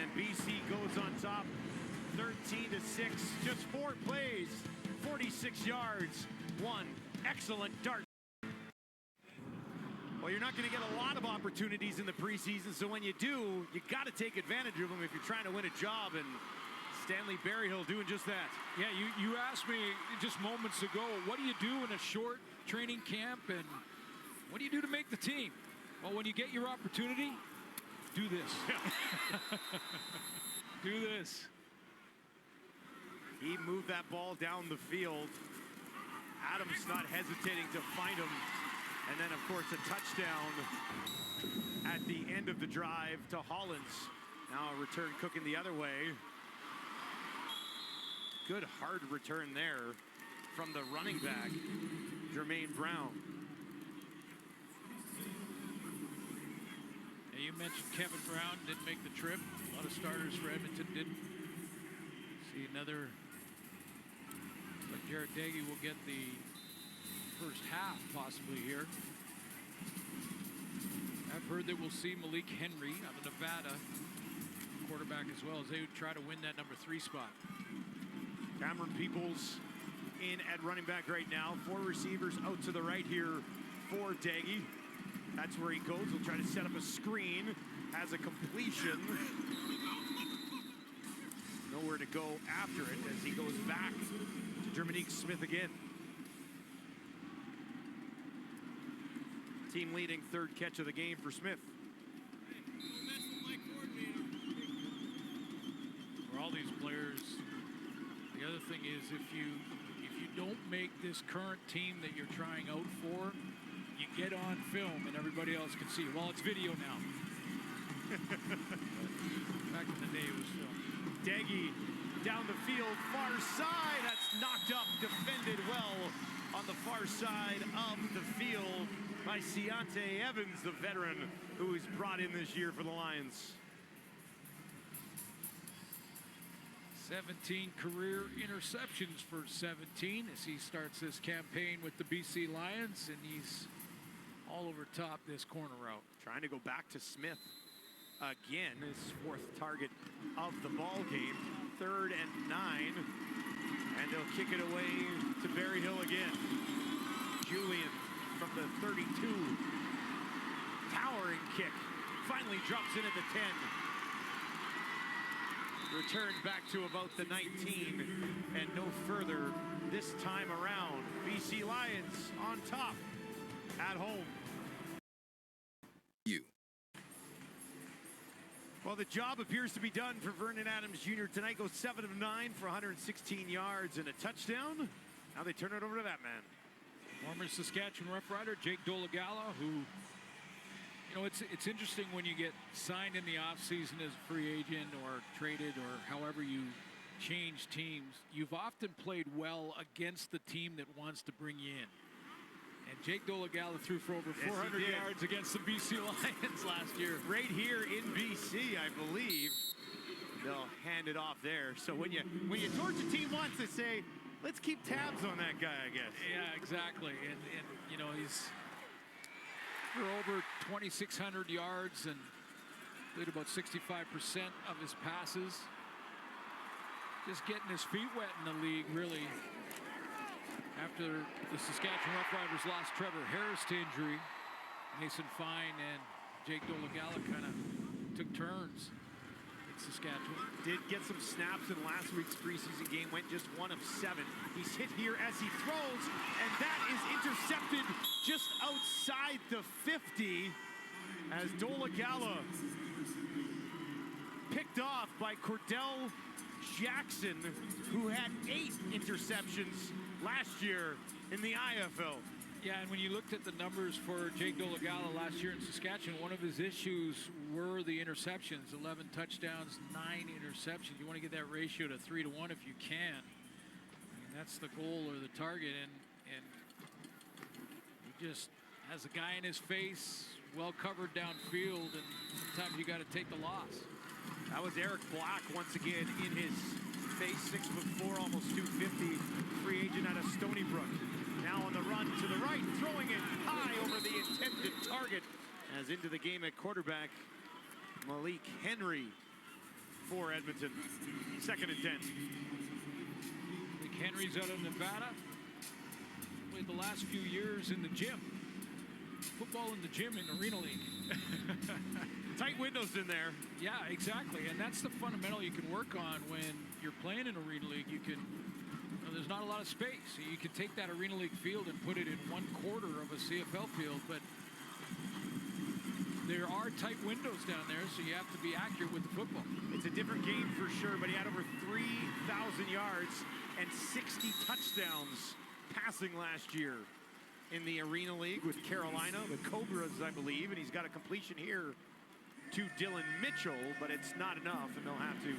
and BC goes on top 13-6. Just 4 plays, 46 yards, 1 excellent dart. Well, you're not going to get a lot of opportunities in the preseason, so when you do, you got to take advantage of them if you're trying to win a job, and Stanley Berryhill doing just that. Yeah, you asked me just moments ago, what do you do in a short training camp, and what do you do to make the team? Well, when you get your opportunity, do this. Do this. He moved that ball down the field. Adams not hesitating to find him. And then, of course, a touchdown at the end of the drive to Hollins. Now a return cooking the other way. Good hard return there from the running back, Jermaine Brown. Yeah, you mentioned Kevin Brown didn't make the trip. A lot of starters for Edmonton didn't. See another, like Jared Daggy will get the first half possibly here. I've heard that we'll see Malik Henry out of Nevada, quarterback as well, as they would try to win that number 3 spot. Cameron Peoples in at running back right now. 4 receivers out to the right here for Daggy. That's where he goes. He'll try to set up a screen. Has a completion. Nowhere to go after it as he goes back to Dominique Smith again. Team leading 3rd catch of the game for Smith. For all these players, the other thing is if you don't make this current team that you're trying out for, you get on film and everybody else can see. Well, it's video now. Back in the day, it was film. Daggy down the field, far side. That's knocked up, defended well on the far side of the field by Ciante Evans, the veteran who is brought in this year for the Lions. 17 career interceptions for 17 as he starts this campaign with the BC Lions, and he's all over top this corner route. Trying to go back to Smith again, his 4th target of the ball game. 3rd and 9, and they'll kick it away to Berryhill again. Julian from the 32, towering kick, finally drops in at the 10. Returned back to about the 19 and no further this time around. BC Lions on top at home. Well, the job appears to be done for Vernon Adams Jr. tonight. Goes 7 of 9 for 116 yards and a touchdown. Now they turn it over to that man. Former Saskatchewan Rough Rider Jake Dolegala, who, you know, it's interesting when you get signed in the offseason as a free agent or traded or however you change teams. You've often played well against the team that wants to bring you in. And Jake Dolegala threw for over 400 yards against the BC Lions last year. Right here in BC, I believe. They'll hand it off there. So when you torch a team once, they say, let's keep tabs on that guy, I guess. Yeah, exactly. And you know, he's for over 2,600 yards and played about 65% of his passes. Just getting his feet wet in the league, really. After the Saskatchewan Roughriders lost Trevor Harris to injury, Mason Fine and Jake Dolegala kind of took turns in Saskatchewan. Did get some snaps in last week's preseason game, went just 1 of 7. He's hit here as he throws, and that is intercepted just outside the 50 as Dolegala picked off by Cordell Jackson, who had 8 interceptions last year in the IFL. Yeah, and when you looked at the numbers for Jake Dolegala last year in Saskatchewan, one of his issues were the interceptions. 11 touchdowns, 9 interceptions. You want to get that ratio to 3 to 1 if you can. I mean, that's the goal or the target, and he just has a guy in his face, well covered downfield, and sometimes you got to take the loss. That was Eric Black once again in his face, 6'4", almost 250, free agent out of Stony Brook. Now on the run to the right, throwing it high over the intended target. As into the game at quarterback, Malik Henry for Edmonton. 2nd and 10. Malik Henry's out of Nevada. Played the last few years in the gym. Football in the gym in Arena League. Tight windows in there. Yeah, exactly. And that's the fundamental you can work on when you're playing in Arena League. You can, there's not a lot of space. So you can take that Arena League field and put it in 1/4 of a CFL field, but there are tight windows down there, so you have to be accurate with the football. It's a different game for sure, but he had over 3,000 yards and 60 touchdowns passing last year in the Arena League with Carolina, the Cobras, I believe, and he's got a completion here to Dylan Mitchell, but it's not enough, and they'll have to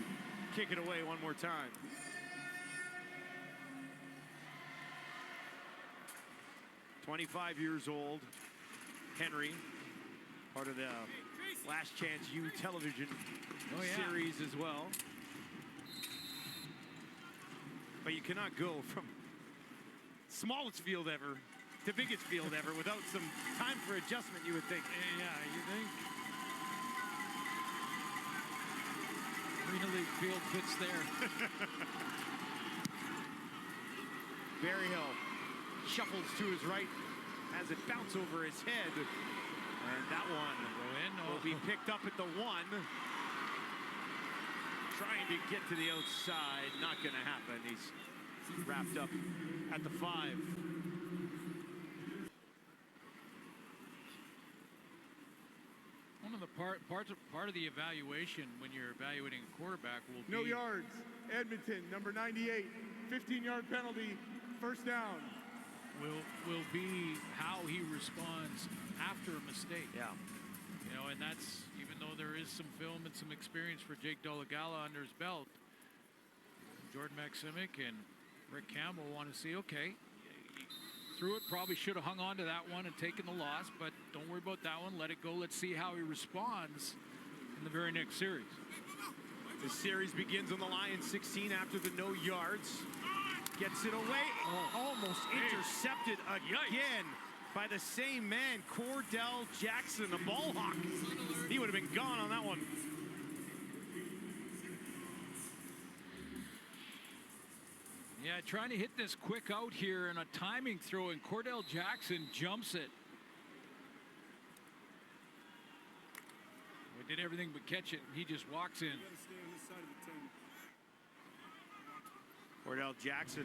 kick it away one more time. "25 years old, Henry, part of the Last Chance U television series as well. But you cannot go from smallest field ever to biggest field ever without some time for adjustment, you would think. Yeah, you think. Arena League field fits there. Berryhill shuffles to his right, has it bounce over his head, and that one will be picked up at the 1. Trying to get to the outside, not going to happen. He's wrapped up at the 5. One of the part of the evaluation when you're evaluating a quarterback will be No yards. Edmonton, number 98, 15-yard penalty, 1st down. will be how he responds after a mistake. Yeah. You know, and that's, even though there is some film and some experience for Jake Dolegala under his belt, Jordan Maximic and Rick Campbell want to see, okay, he threw it, probably should have hung on to that one and taken the loss, but don't worry about that one, let it go. Let's see how he responds in the very next series. The series begins on the Lions 16 after the no yards. Gets it away, almost intercepted again by the same man, Cordell Jackson, the ball hawk. He would have been gone on that one. Yeah, trying to hit this quick out here and a timing throw, and Cordell Jackson jumps it. We did everything but catch it, and he just walks in. Cordell Jackson,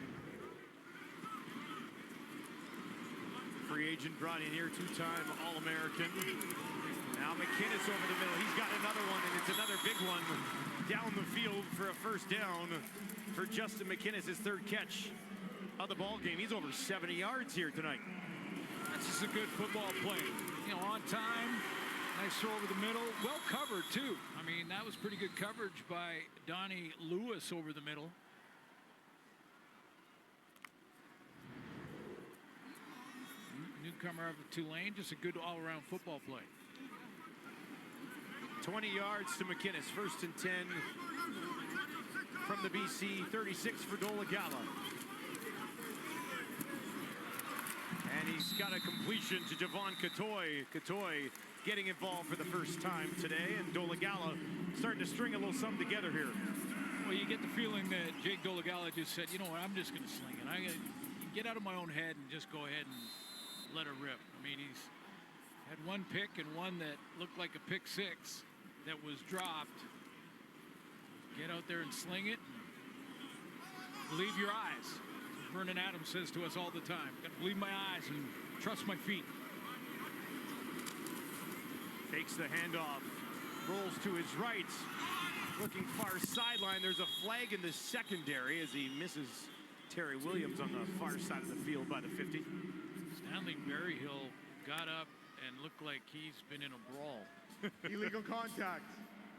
free agent brought in here, 2-time All-American. Now McInnes over the middle. He's got another one, and it's another big one down the field for a 1st down for Justin McInnes, his 3rd catch of the ball game. He's over 70 yards here tonight. That's just a good football play. You know, on time, nice throw over the middle. Well covered, too. I mean, that was pretty good coverage by Donnie Lewis over the middle. Newcomer of Tulane, just a good all-around football play. 20 yards to McInnes, 1st and 10 from the BC, 36 for Dolegala. got a completion to Javon Katoy. Katoy getting involved for the first time today, and Dolegala starting to string a little something together here. Well, you get the feeling that Jake Dolegala just said, you know what, I'm just going to sling it. I gotta get out of my own head and just go ahead and let it rip. I mean, he's had one pick and one that looked like a pick six that was dropped. Get out there and sling it. Believe your eyes. Vernon Adams says to us all the time, got to believe my eyes and trust my feet. Takes the handoff, rolls to his right, looking far sideline. There's a flag in the secondary as he misses Terry Williams on the far side of the field by the 50. Stanley Berryhill got up and looked like he's been in a brawl. Illegal contact.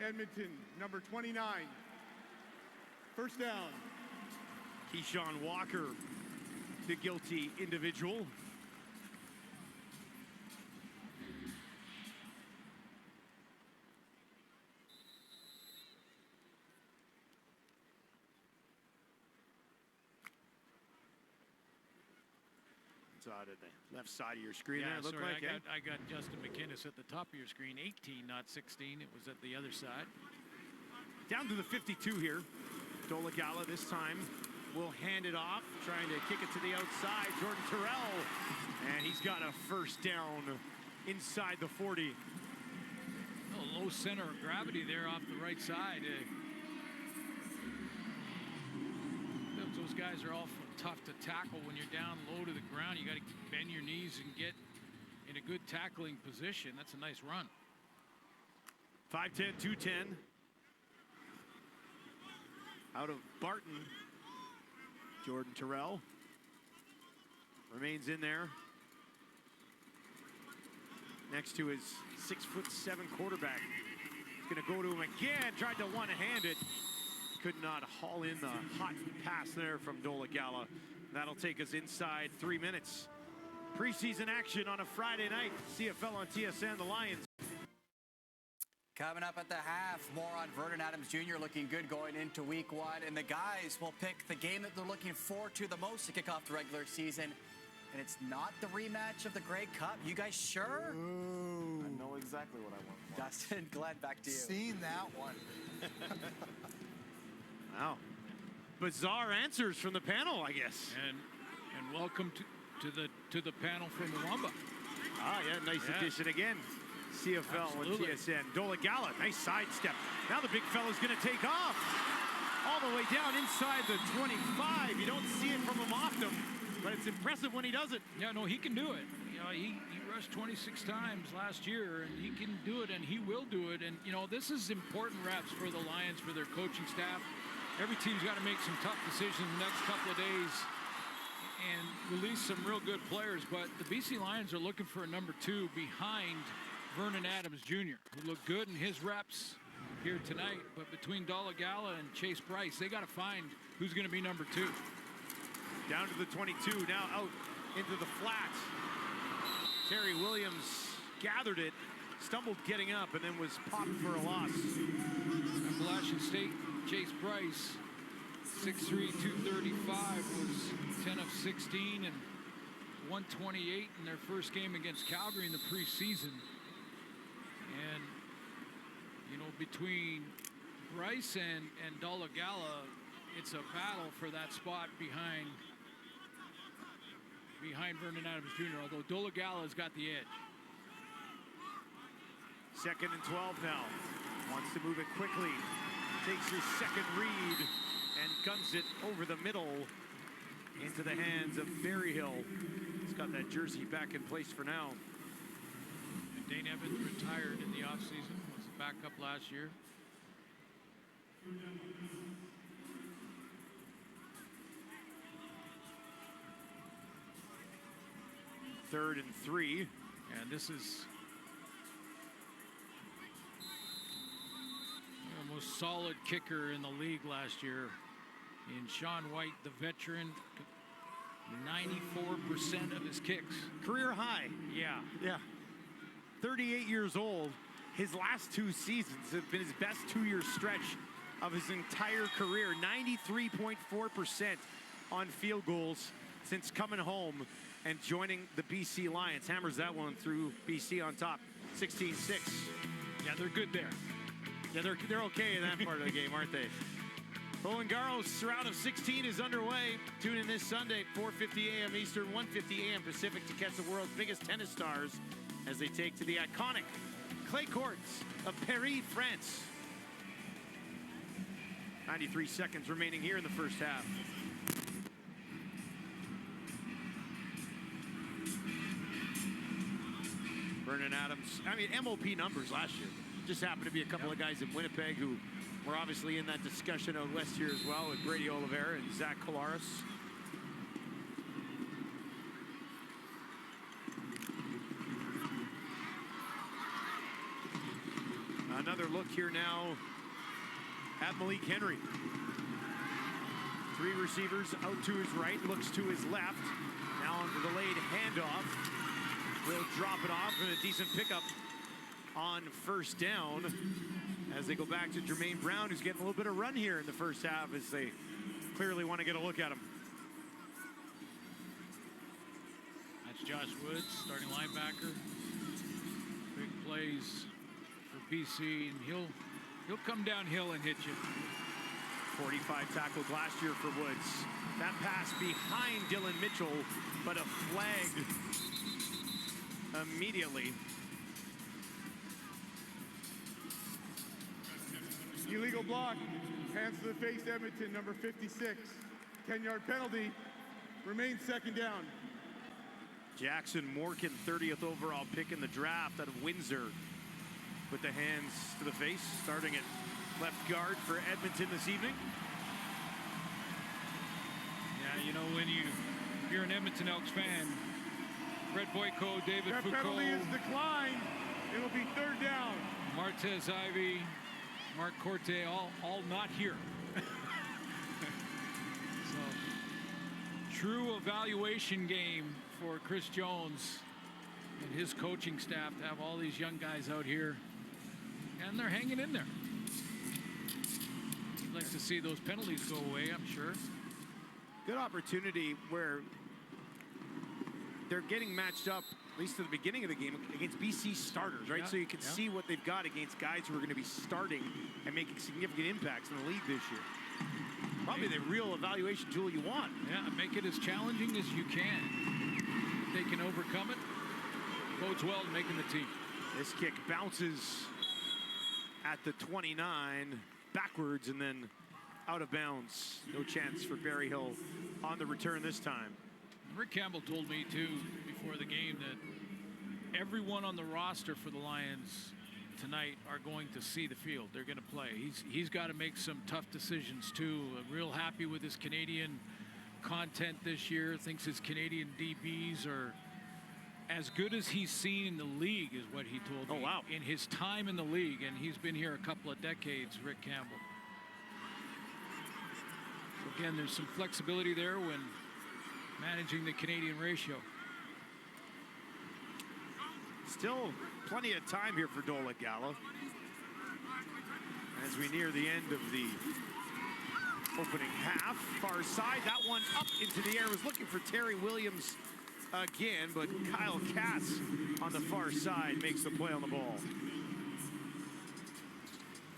Edmonton, number 29. First down. Keyshawn Walker, the guilty individual. On the left side of your screen there, looked sorry, like. I got Justin McInnes at the top of your screen, 18, not 16. It was at the other side. Down to the 52 here. Dolegala this time will hand it off, trying to kick it to the outside. Jordan Terrell, and he's got a first down inside the 40. A low center of gravity there off the right side. Those guys are all tough to tackle when you're down low to the ground. You got to bend your knees and get in a good tackling position. That's a nice run. 5'10", 210. Out of Barton. Jordan Terrell remains in there. Next to his 6'7" quarterback. He's going to go to him again. Tried to one-hand it. Could not haul in the hot pass there from Dolegala. That'll take us inside 3 minutes. Preseason action on a Friday night. CFL on TSN, the Lions. Coming up at the half, more on Vernon Adams Jr. looking good going into week one. And the guys will pick the game that they're looking forward to the most to kick off the regular season. And it's not the rematch of the Grey Cup. You guys sure? Ooh. I know exactly what I want. Dustin, Glenn, back to you. Seen that one. Wow. Bizarre answers from the panel, I guess. And welcome to the panel from Wamba. Ah, yeah, nice addition again. CFL Absolutely. and TSN. Dolegala, nice sidestep. Now the big fella's going to take off. All the way down inside the 25. You don't see it from him often, but it's impressive when he does it. Yeah, no, he can do it. You know, he rushed 26 times last year, and he can do it, and he will do it. And, you know, this is important reps for the Lions, for their coaching staff. Every team's got to make some tough decisions the next couple of days and release some real good players. But the BC Lions are looking for a number 2 behind Vernon Adams Jr., who looked good in his reps here tonight. But between Dolegala and Chase Bryce, they got to find who's going to be number 2. Down to the 22, now out into the flat. Terry Williams gathered it, stumbled getting up, and then was popped for a loss. Appalachian State, Chase Bryce, 6'3", 235, was 10 of 16 and 128 in their first game against Calgary in the preseason. And, you know, between Bryce and Dolegala, it's a battle for that spot behind Vernon Adams Jr., although Dolegala's got the edge. 2nd and 12 now. Wants to move it quickly. Takes his second read and guns it over the middle into the hands of Berryhill. He's got that jersey back in place for now. And Dane Evans retired in the offseason, was a backup last year. Third and 3. And this is the most solid kicker in the league last year in Sean White, the veteran. 94% of his kicks. Career high. Yeah. 38 years old. His last 2 seasons have been his best 2-year stretch of his entire career. 93.4% on field goals. since coming home and joining the BC Lions. Hammers that one through BC on top, 16-6. Yeah, they're good there. Yeah, they're okay in that part of the game, aren't they? Roland Garros round of 16 is underway. Tune in this Sunday at 4:50 a.m. Eastern, 1:50 a.m. Pacific to catch the world's biggest tennis stars as they take to the iconic clay courts of Paris, France. 93 seconds remaining here in the first half. Vernon Adams, I mean, MOP numbers last year. Just happened to be a couple of guys in Winnipeg who were obviously in that discussion out west here as well with Brady Oliveira and Zach Collaros. Another look here now at Malik Henry. Three receivers out to his right, looks to his left. Now on the delayed handoff. Will drop it off and a decent pickup on first down as they go back to Jermaine Brown, who's getting a little bit of run here in the first half as they clearly want to get a look at him. That's Josh Woods, starting linebacker. Big plays for BC, and he'll come downhill and hit you. 45 tackles last year for Woods. That pass behind Dylan Mitchell, but a flag immediately. Illegal block. Hands to the face, Edmonton, number 56. 10-yard penalty. Remains second down. Jackson Morgan, 30th overall pick in the draft out of Windsor. With the hands to the face, starting at left guard for Edmonton this evening. Yeah, you know, when you're an Edmonton Elks fan, Fred Boyko, David That Foucault, penalty is declined. It'll be third down. Martez Ivy, Mark Corte, all not here. So, true evaluation game for Chris Jones and his coaching staff to have all these young guys out here, and they're hanging in there. You'd like to see those penalties go away, I'm sure. Good opportunity where they're getting matched up, at least at the beginning of the game, against BC starters, right? Yeah, So you can see what they've got against guys who are going to be starting and making significant impacts in the league this year. Probably the real evaluation tool you want. Yeah, make it as challenging as you can. If they can overcome it, bodes well in making the team. This kick bounces at the 29, backwards and then out of bounds. No chance for Berryhill on the return this time. Rick Campbell told me, too, before the game that everyone on the roster for the Lions tonight are going to see the field. They're going to play. He's got to make some tough decisions, too. Real happy with his Canadian content this year. Thinks his Canadian DBs are as good as he's seen in the league, is what he told me. Oh, wow. In his time in the league, and he's been here a couple of decades, Rick Campbell. So again, there's some flexibility there when managing the Canadian ratio. Still plenty of time here for Dola Gala as we near the end of the opening half. Far side, that one up into the air. Was looking for Terry Williams again, but Kyle Katz on the far side makes the play on the ball.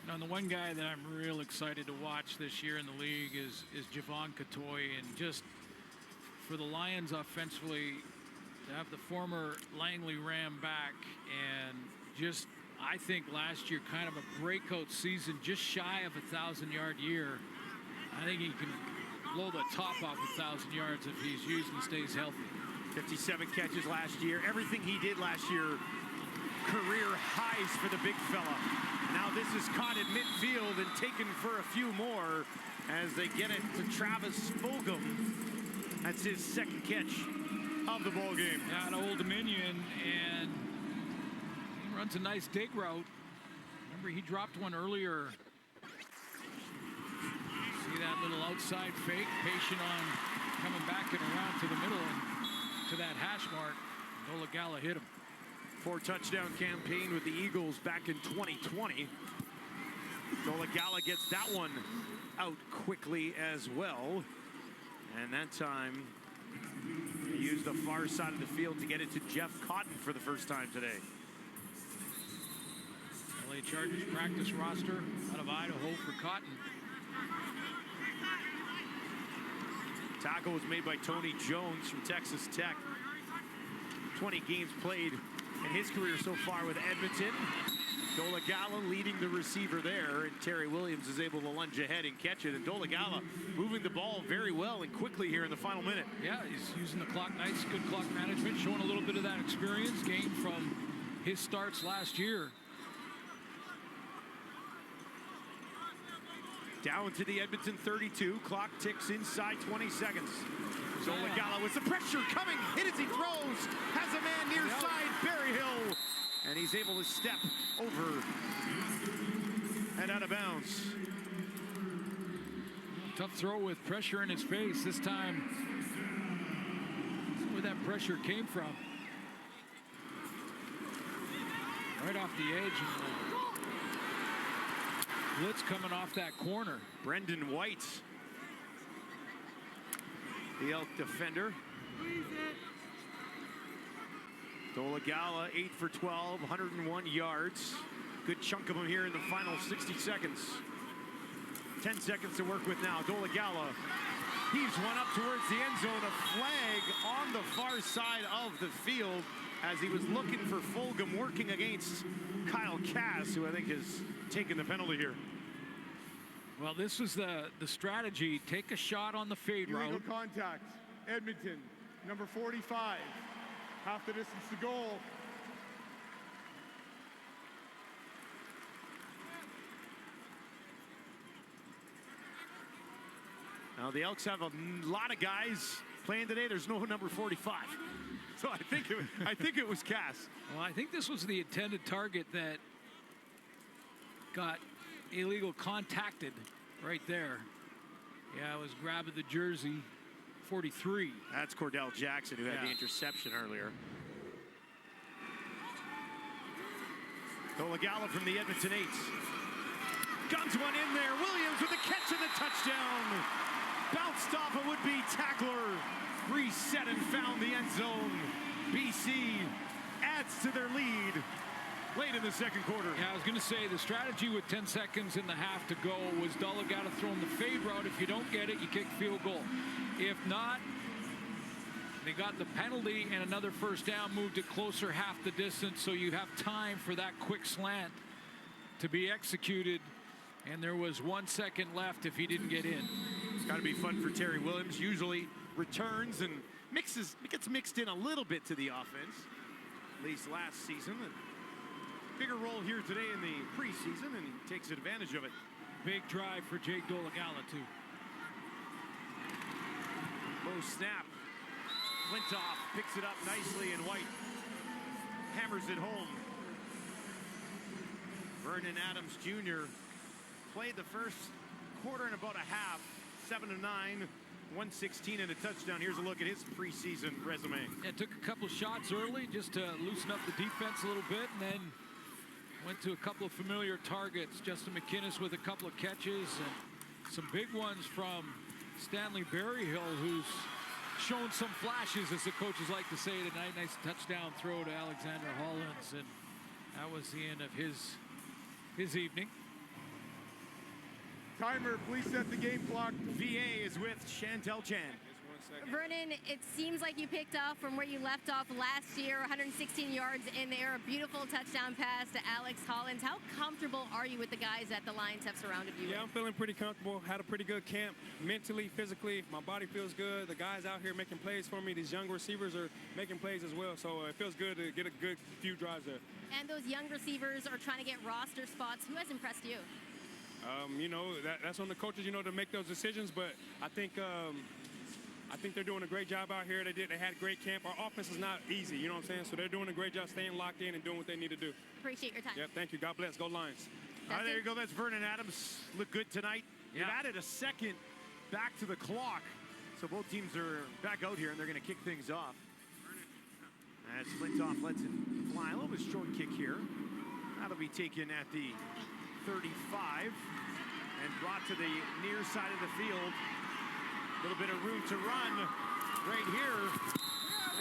Now, the one guy that I'm real excited to watch this year in the league is Javon Catoy, and just for the Lions offensively to have the former Langley Ram back, and just, I think last year kind of a breakout season, just shy of 1,000-yard year. I think he can blow the top off 1,000 yards if he's used and stays healthy. 57 catches last year. Everything he did last year, career highs for the big fella. Now this is caught at midfield and taken for a few more as they get it to Travis Fulgham. That's his second catch of the ball game. Yeah, at Old Dominion, and he runs a nice dig route. Remember, he dropped one earlier. See that little outside fake, patient on coming back and around to the middle and to that hash mark. Dola Gala hit him. 4-touchdown campaign with the Eagles back in 2020. Dola Gala gets that one out quickly as well. And that time, use the far side of the field to get it to Jeff Cotton for the first time today. LA Chargers practice roster out of Idaho for Cotton. Tackle was made by Tony Jones from Texas Tech. 20 games played in his career so far with Edmonton. Dolegala leading the receiver there, and Terry Williams is able to lunge ahead and catch it. And Dolegala moving the ball very well and quickly here in the final minute. Yeah, he's using the clock nice, good clock management, showing a little bit of that experience gained from his starts last year. Down to the Edmonton 32. Clock ticks inside 20 seconds. Dolegala with the pressure coming. Hit as he throws. Has a man near side, Berryhill. And he's able to step over and out of bounds. Tough throw with pressure in his face this time. Where that pressure came from. Right off the edge. Blitz coming off that corner. Brendan White, the Elk defender. Dolegala 8 for 12, 101 yards. Good chunk of them here in the final 60 seconds. 10 seconds to work with now. Dolegala heaves one up towards the end zone. A flag on the far side of the field as he was looking for Fulgham, working against Kyle Cass, who I think has taken the penalty here. Well, this was the strategy. Take a shot on the fade route. Illegal contact. Edmonton, number 45. Half the distance to goal. Now the Elks have a lot of guys playing today. There's no number 45. So I think it was Cass. Well, I think this was the intended target that got illegal contacted right there. Yeah, it was grabbing the jersey 43. That's Cordell Jackson, who had the interception earlier. Dolegala from the Edmonton 8s. Guns one in there. Williams with the catch and the touchdown. Bounced off a would-be tackler. Reset and found the end zone. BC adds to their lead late in the second quarter. Yeah, I was going to say the strategy with 10 seconds in the half to go was Dolegala throwing the fade route. If you don't get it, you kick field goal. If not, they got the penalty and another first down, moved it closer half the distance, so you have time for that quick slant to be executed. And there was 1 second left if he didn't get in. It's got to be fun for Terry Williams. Usually returns and gets mixed in a little bit to the offense, at least last season. Bigger role here today in the preseason, and he takes advantage of it. Big drive for Jake Dolegala, too. Low snap. Flintoff picks it up nicely, and White hammers it home. Vernon Adams Jr. played the first quarter and about a half. 7 of 9, 116 and a touchdown. Here's a look at his preseason resume. Yeah, took a couple shots early just to loosen up the defense a little bit, and then went to a couple of familiar targets. Justin McInnes with a couple of catches, and some big ones from Stanley Berryhill, who's shown some flashes, as the coaches like to say tonight. Nice touchdown throw to Alexander Hollins, and that was the end of his evening. Timer, please set the game clock. VA is with Chantel Chan. Vernon, it seems like you picked up from where you left off last year, 116 yards in there, a beautiful touchdown pass to Alex Hollins. How comfortable are you with the guys that the Lions have surrounded you with? Yeah, I'm feeling pretty comfortable. Had a pretty good camp, mentally, physically. My body feels good. The guys out here making plays for me. These young receivers are making plays as well, so it feels good to get a good few drives there. And those young receivers are trying to get roster spots. Who has impressed you? You know, that's on the coaches, you know, to make those decisions, but I think they're doing a great job out here. They had great camp. Our offense is not easy, you know what I'm saying? So they're doing a great job staying locked in and doing what they need to do. Appreciate your time. Yep, thank you. God bless. Go Lions. All right, there you go. That's Vernon Adams. Look good tonight. Yeah. They've added a second back to the clock. So both teams are back out here, and they're going to kick things off. As Flintoff lets it fly. A little bit short kick here. That'll be taken at the 35 and brought to the near side of the field. A little bit of room to run right here.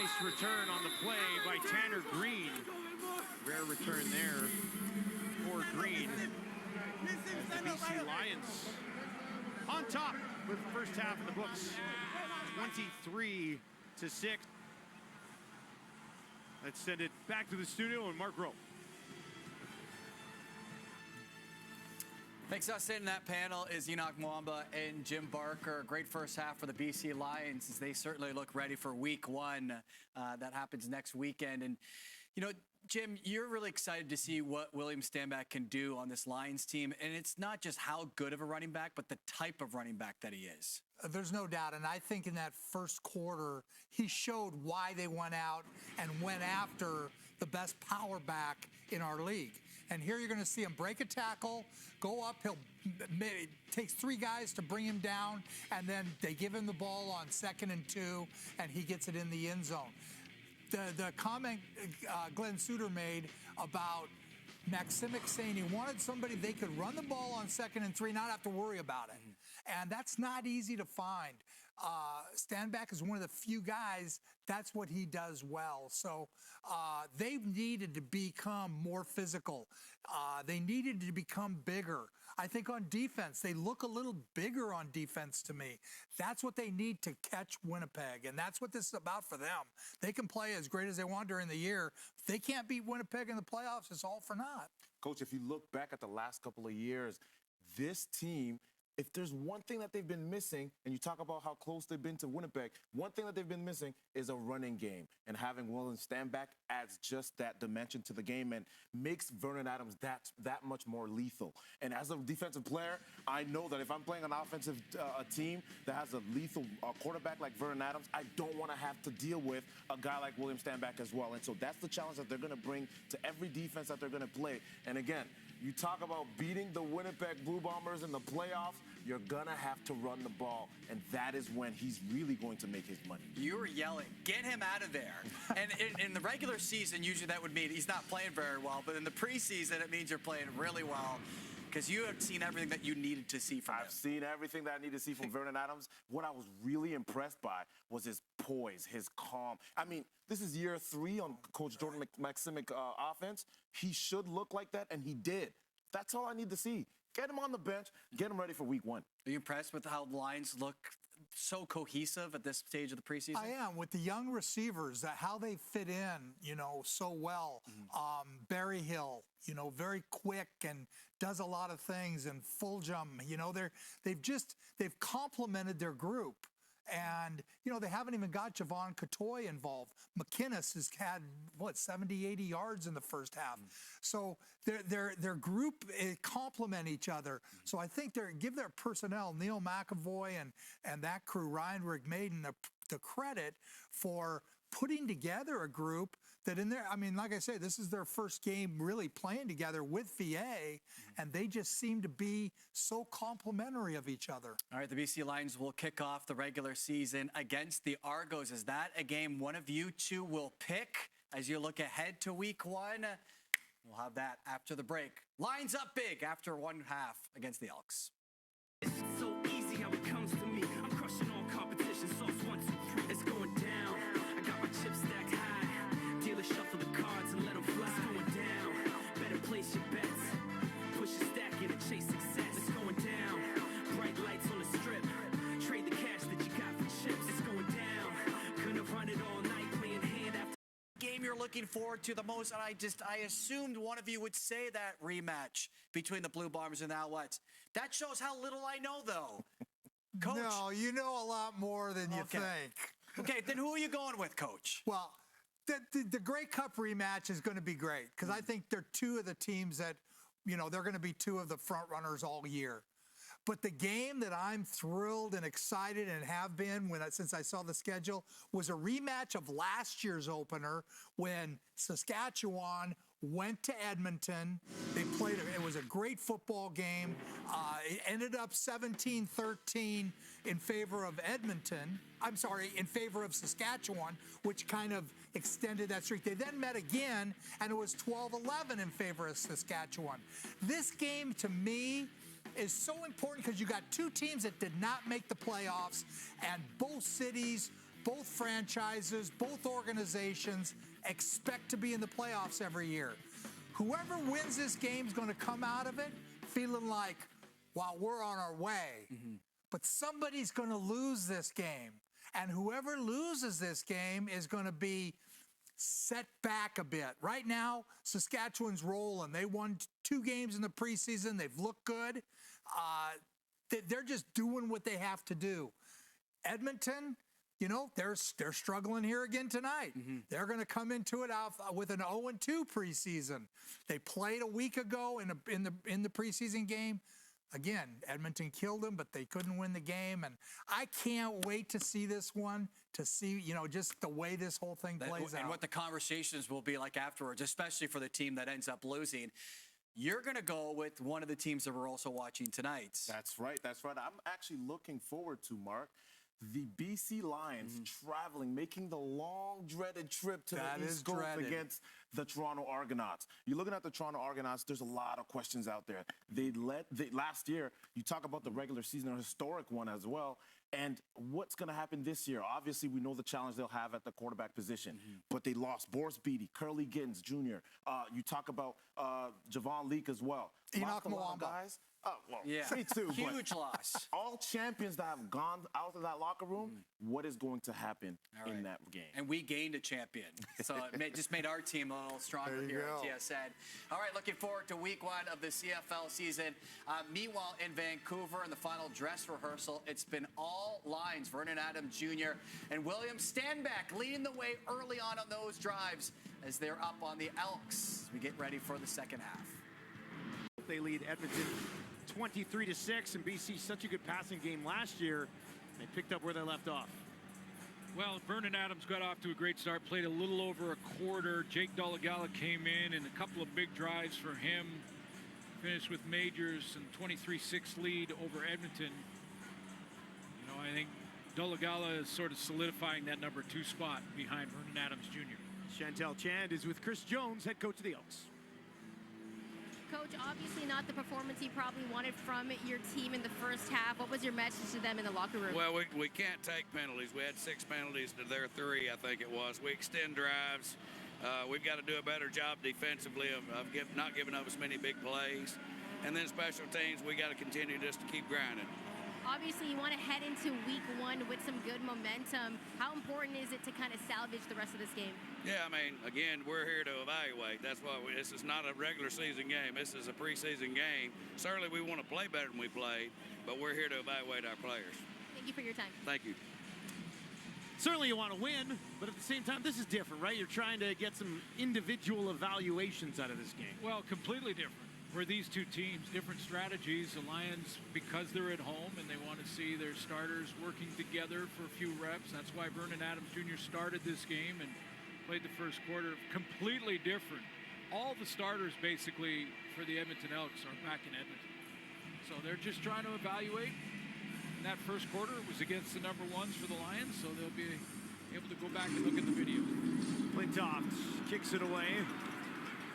Nice return on the play by Tanner Green. Rare return there for Green. As the BC Lions on top with the first half of the books, 23-6. Let's send it back to the studio and Mark Rowe. Thanks to us in that panel is Enoch Mwamba and Jim Barker. Great first half for the BC Lions as they certainly look ready for week 1. That happens next weekend. And, you know, Jim, you're really excited to see what William Stanback can do on this Lions team. And it's not just how good of a running back, but the type of running back that he is. There's no doubt. And I think in that first quarter, he showed why they went out and went after the best power back in our league. And here you're going to see him break a tackle, go up. It takes 3 guys to bring him down, and then they give him the ball on 2nd and 2, and he gets it in the end zone. The comment Glenn Suter made about Maximic saying he wanted somebody they could run the ball on 2nd and 3, not have to worry about it. And that's not easy to find. Stanback is one of the few guys, that's what he does well. So they've needed to become more physical. They needed to become bigger. I think on defense, they look a little bigger on defense to me. That's what they need to catch Winnipeg, and that's what this is about for them. They can play as great as they want during the year. If they can't beat Winnipeg in the playoffs, it's all for naught. Coach, if you look back at the last couple of years, this team, if there's one thing that they've been missing, and you talk about how close they've been to Winnipeg, one thing that they've been missing is a running game. And having William Stanback adds just that dimension to the game and makes Vernon Adams that much more lethal. And as a defensive player, I know that if I'm playing an offensive team that has a lethal quarterback like Vernon Adams, I don't want to have to deal with a guy like William Stanback as well. And so that's the challenge that they're going to bring to every defense that they're going to play. And again, you talk about beating the Winnipeg Blue Bombers in the playoffs, you're going to have to run the ball, and that is when he's really going to make his money. You were yelling, get him out of there. And in the regular season, usually that would mean he's not playing very well, but in the preseason, it means you're playing really well because you have seen everything that you needed to see from him. I've seen everything that I need to see from Vernon Adams. What I was really impressed by was his poise, his calm. I mean, this is year 3 on Coach Jordan Maximic offense. He should look like that, and he did. That's all I need to see. Get him on the bench. Get him ready for week 1. Are you impressed with how the Lions look so cohesive at this stage of the preseason? I am, with the young receivers, how they fit in, you know, so well. Barry Hill, you know, very quick and does a lot of things, and Fulgham, you know, they've complemented their group. And, you know, they haven't even got Javon Catoy involved. McInnes has had, 70, 80 yards in the first half. So their group complement each other. So I think give their personnel, Neil McAvoy and that crew, Ryan Rigmaiden, the credit for putting together a group that in there, I mean, like I say, this is their first game really playing together with VA, and they just seem to be so complimentary of each other. All right, the BC Lions will kick off the regular season against the Argos. Is that a game one of you two will pick as you look ahead to week 1? We'll have that after the break. Lions up big after 1 half against the Elks. It's so easy how it comes to me. I'm crushing all competition. Sauce 1, 2, 3. It's going down. I got my chips stacked high. Dealer shuffle the cards and let them fly. It's going down. Better place your bets. Push your stack in and chase success. It's going down. Bright lights on the strip. Trade the cash that you got for chips. It's going down. Couldn't run it all night playing hand after Game you're looking forward to the most, and I assumed one of you would say that rematch between the Blue Bombers and the Alouettes. That shows how little I know, though. Coach. No, you know a lot more than you think. Okay, then who are you going with, Coach? Well, the Grey Cup rematch is going to be great because I think they're 2 of the teams that, you know, they're going to be 2 of the front runners all year. But the game that I'm thrilled and excited and have been since I saw the schedule was a rematch of last year's opener when Saskatchewan went to Edmonton. They played it was a great football game. It ended up 17-13 in favor of Edmonton. I'm sorry, in favor of Saskatchewan, which kind of extended that streak. They then met again, and it was 12-11 in favor of Saskatchewan. This game, to me, is so important because you got 2 teams that did not make the playoffs, and both cities both franchises, both organizations expect to be in the playoffs every year. Whoever wins this game is going to come out of it feeling like, wow, we're on our way. But somebody's going to lose this game. And whoever loses this game is going to be set back a bit. Right now, Saskatchewan's rolling. They won 2 games in the preseason. They've looked good. They're just doing what they have to do. Edmonton, you know, they're struggling here again tonight. They're going to come into it out with an 0-2 preseason. They played a week ago in the preseason game. Again, Edmonton killed them, but they couldn't win the game. And I can't wait to see this one, to see, you know, just the way this whole thing plays out. And what the conversations will be like afterwards, especially for the team that ends up losing. You're going to go with one of the teams that we're also watching tonight. That's right. That's right. I'm actually looking forward to, Mark, the BC Lions traveling, making the long dreaded trip to the East Coast against the Toronto Argonauts. You're looking at the Toronto Argonauts, there's a lot of questions out there. Last year, you talk about the regular season, a historic one as well. And what's going to happen this year? Obviously, we know the challenge they'll have at the quarterback position. But they lost Boris Beatty, Curly Gittins Jr. You talk about Javon Leake as well. Enoch Mwamba. Guys. Oh, well, yeah. me too. Huge loss. All champions that have gone out of that locker room, what is going to happen in that game? And we gained a champion. So it just made our team a little stronger here at TSN. All right, looking forward to week 1 of the CFL season. Meanwhile, in Vancouver, in the final dress rehearsal, it's been all Lions. Vernon Adams Jr. and William Stanback leading the way early on those drives as they're up on the Elks. We get ready for the second half. They lead Edmonton 23-6, and BC such a good passing game last year. They picked up where they left off. Well, Vernon Adams got off to a great start, played a little over a quarter. Jake Dolegala came in, and a couple of big drives for him. Finished with Majors and 23-6 lead over Edmonton. You know, I think Dolegala is sort of solidifying that number 2 spot behind Vernon Adams Jr. Chantel Chand is with Chris Jones, head coach of the Elks. Coach, obviously not the performance you probably wanted from your team in the first half. What was your message to them in the locker room? Well, we can't take penalties. We had 6 penalties to their 3, I think it was. We extend drives. We've got to do a better job defensively of not giving up as many big plays. And then special teams, we got to continue just to keep grinding. Obviously, you want to head into week 1 with some good momentum. How important is it to kind of salvage the rest of this game? Yeah, I mean, again, we're here to evaluate. That's why this is not a regular season game. This is a preseason game. Certainly, we want to play better than we played, but we're here to evaluate our players. Thank you for your time. Thank you. Certainly you want to win, but at the same time, this is different, right? You're trying to get some individual evaluations out of this game. Well, completely different. For these 2 teams, different strategies. The Lions, because they're at home and they want to see their starters working together for a few reps. That's why Vernon Adams Jr. started this game and played the first quarter. Completely different. All the starters, basically, for the Edmonton Elks are back in Edmonton. So they're just trying to evaluate. In that first quarter, it was against the number 1s for the Lions, so they'll be able to go back and look at the video. Flintoff kicks it away.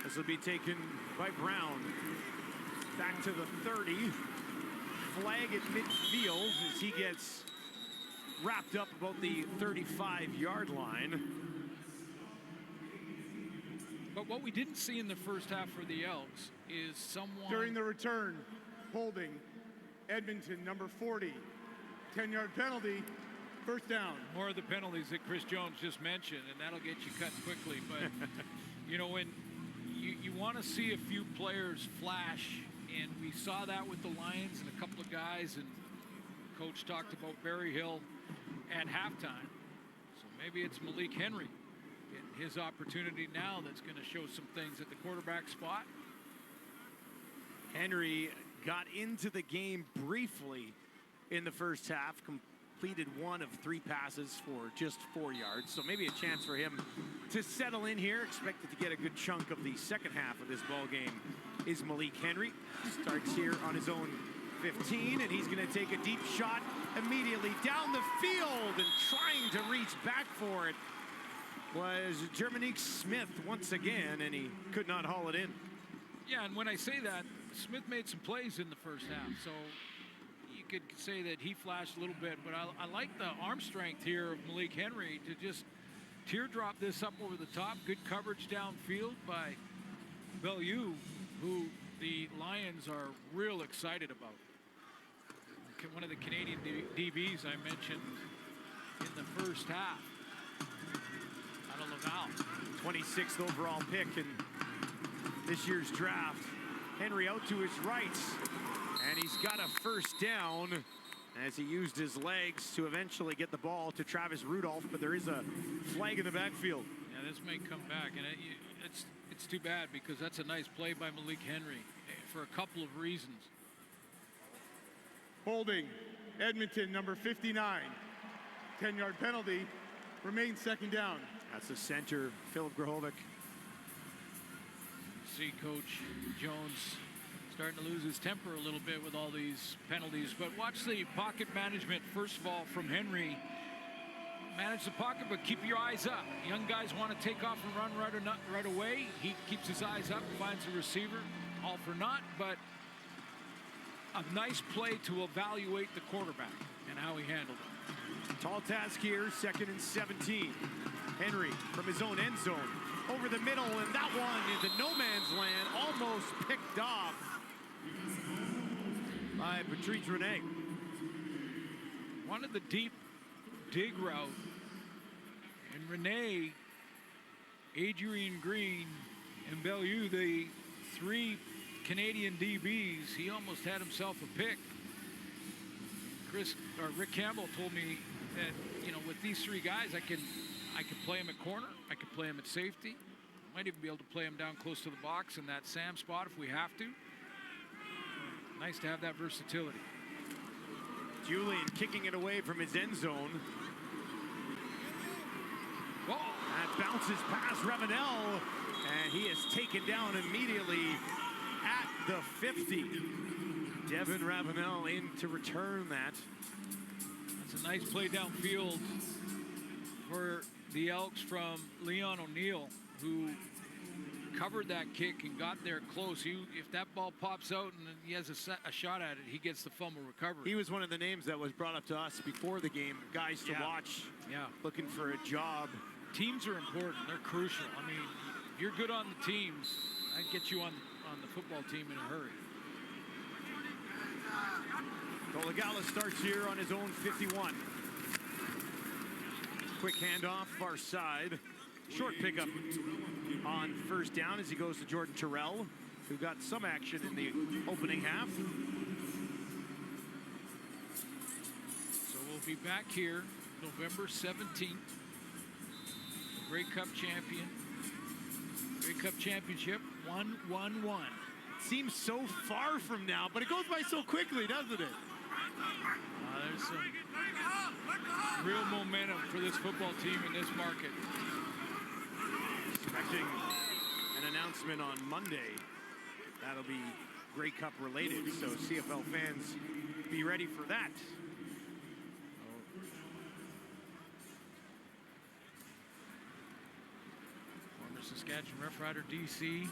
This will be taken by Brown. Back to the 30. Flag at midfield as he gets wrapped up about the 35-yard line. But what we didn't see in the first half for the Elks is someone... During the return, holding Edmonton, number 40. 10-yard penalty, first down. More of the penalties that Chris Jones just mentioned, and that'll get you cut quickly. But, you know, when you want to see a few players flash, and we saw that with the Lions and a couple of guys, and Coach talked about Barry Hill at halftime. So maybe it's Malik Henry getting his opportunity now that's going to show some things at the quarterback spot. Henry got into the game briefly in the first half, completed 1 of 3 passes for just 4 yards. So maybe a chance for him to settle in here. Expected to get a good chunk of the second half of this ball game is Malik Henry. Starts here on his own 15, and he's going to take a deep shot immediately down the field, and trying to reach back for it was Jermanique Smith once again, and he could not haul it in. Yeah, and when I say that, Smith made some plays in the first half, so you could say that he flashed a little bit, but I like the arm strength here of Malik Henry to just teardrop this up over the top. Good coverage downfield by Bellew, who the Lions are real excited about. One of the Canadian DBs I mentioned in the first half out of Laval. 26th overall pick in this year's draft. Henry out to his right, and he's got a first down as he used his legs to eventually get the ball to Travis Rudolph, but there is a flag in the backfield. Yeah, this may come back, and it's too bad because that's a nice play by Malik Henry for a couple of reasons. Holding, Edmonton, number 59. 10-yard penalty, remains second down. That's the center, Philip Grahovic. See Coach Jones starting to lose his temper a little bit with all these penalties, but watch the pocket management, first of all, from Henry. Manage the pocket, but keep your eyes up. Young guys want to take off and run right away. He keeps his eyes up, finds the receiver, all for naught, but a nice play to evaluate the quarterback and how he handled it. Tall task here, 2nd and 17. Henry from his own end zone, over the middle, and that one into no man's land, almost picked off by Patrice Rene. Wanted the deep dig route, and Rene, Adrian Green, and Bellew, the 3 Canadian DBs, he almost had himself a pick. Rick Campbell told me that, you know, with these 3 guys, I can play him at corner, I can play him at safety, might even be able to play him down close to the box in that Sam spot if we have to. Nice to have that versatility. Julian kicking it away from his end zone. Whoa. That bounces past Ravenel, and he is taken down immediately at the 50. Devin Ravenel in to return that. That's a nice play downfield for the Elks from Leon O'Neill, who covered that kick and got there close. If that ball pops out and he has a shot at it, he gets the fumble recovery. He was one of the names that was brought up to us before the game. Guys to watch, looking for a job. Teams are important. They're crucial. I mean, if you're good on the teams, that gets you on the football team in a hurry. Dolegala starts here on his own 51. Quick handoff, far side. Short pickup on first down as he goes to Jordan Terrell, who got some action in the opening half. So we'll be back here November 17th. Grey Cup champion. Grey Cup championship, 1-1-1. Seems so far from now, but it goes by so quickly, doesn't it? There's some real momentum for this football team in this market. Expecting an announcement on Monday. That'll be Grey Cup related, so CFL fans be ready for that. Former Saskatchewan Rough Rider DC,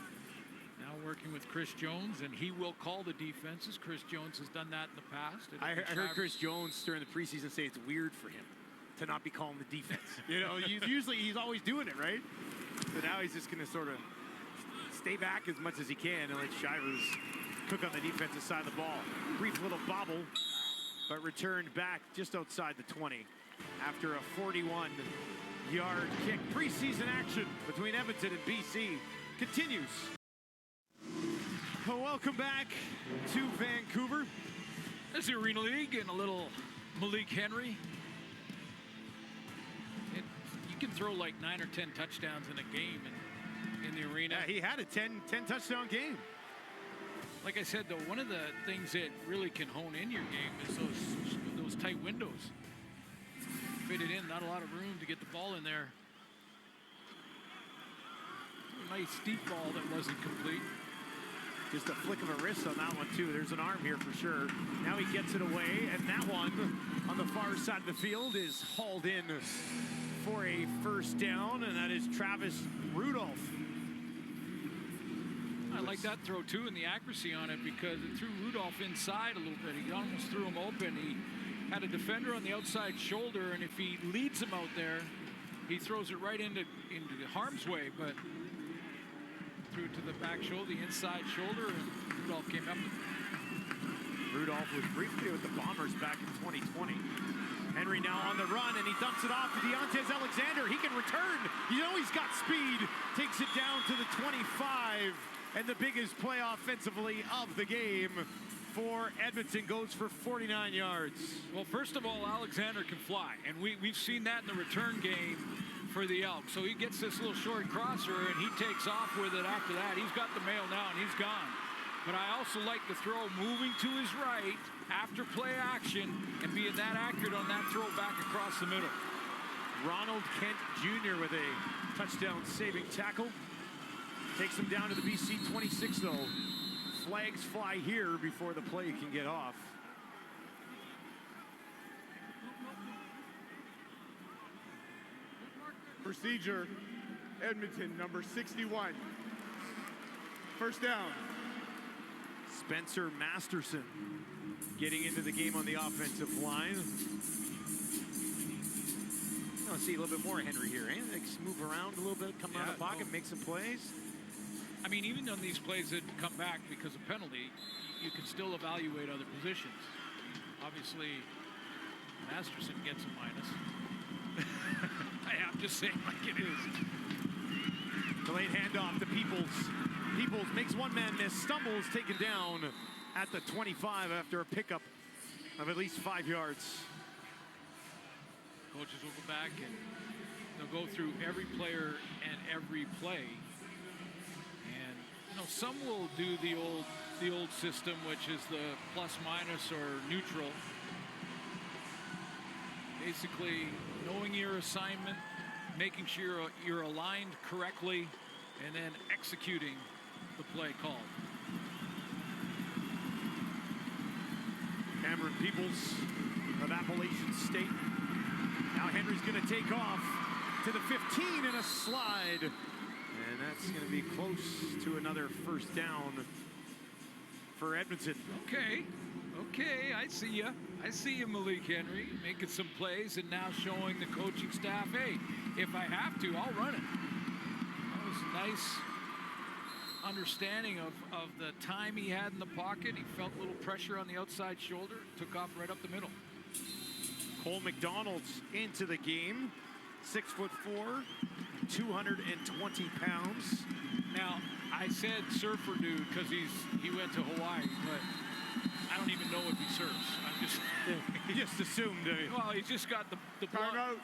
now working with Chris Jones, and he will call the defenses. Chris Jones has done that in the past. I heard Chris Jones during the preseason say it's weird for him to not be calling the defense. You know, usually he's always doing it, right? So now he's just going to sort of stay back as much as he can and let Shivers cook on the defensive side of the ball. Brief little bobble, but returned back just outside the 20 after a 41-yard kick. Preseason action between Edmonton and BC continues. Well, welcome back to Vancouver. There's the Arena League and a little Malik Henry. You can throw like 9 or 10 touchdowns in a game in the arena. Yeah, he had a 10 touchdown game. Like I said, though, one of the things that really can hone in your game is those tight windows. Fit it in, not a lot of room to get the ball in there. A nice deep ball that wasn't complete. Just a flick of a wrist on that one, too. There's an arm here for sure. Now he gets it away, and that one on the far side of the field is hauled in for a first down, and that is Travis Rudolph. I like that throw too, and the accuracy on it, because it threw Rudolph inside a little bit. He almost threw him open. He had a defender on the outside shoulder, and if he leads him out there, he throws it right into the harm's way, but threw it to the back shoulder, the inside shoulder, and Rudolph came up with it. Rudolph was briefly with the Bombers back in 2020. Henry now on the run, and he dumps it off to Deontez Alexander. He can return. You know he's got speed. Takes it down to the 25, and the biggest play offensively of the game for Edmonton goes for 49 yards. Well, first of all, Alexander can fly, and we've seen that in the return game for the Elks. So he gets this little short crosser, and he takes off with it after that. He's got the mail now, and he's gone. But I also like the throw moving to his right after play action and being that accurate on that throw back across the middle. Ronald Kent Jr. with a touchdown saving tackle. Takes him down to the BC 26 though. Flags fly here before the play can get off. Procedure, Edmonton, number 61. First down. Spencer Masterson getting into the game on the offensive line. I see a little bit more Henry here, eh? Like move around a little bit, come out of the pocket, make some plays. I mean, even on these plays that come back because of penalty, you can still evaluate other positions. Obviously, Masterson gets a minus. I'm just saying like it is. Delayed handoff to Peoples. Peoples makes one man miss, stumbles, taken down at the 25 after a pickup of at least 5 yards. Coaches will go back and they'll go through every player and every play. And you know, some will do the old system, which is the plus minus or neutral. Basically, knowing your assignment, making sure you're aligned correctly, and then executing the play called. Cameron Peoples of Appalachian State. Now Henry's going to take off to the 15 and a slide. And that's going to be close to another first down for Edmonton. Okay, I see you. I see you, Malik Henry, making some plays and now showing the coaching staff, hey, if I have to, I'll run it. That was a nice understanding of the time he had in the pocket. He felt a little pressure on the outside shoulder, took off right up the middle. Cole McDonald's into the game, 6'4", 220 pounds. Now, I said surfer dude because he went to Hawaii, but I don't even know if he surfs. I'm just he just assumed. Well, he's just got the timeout,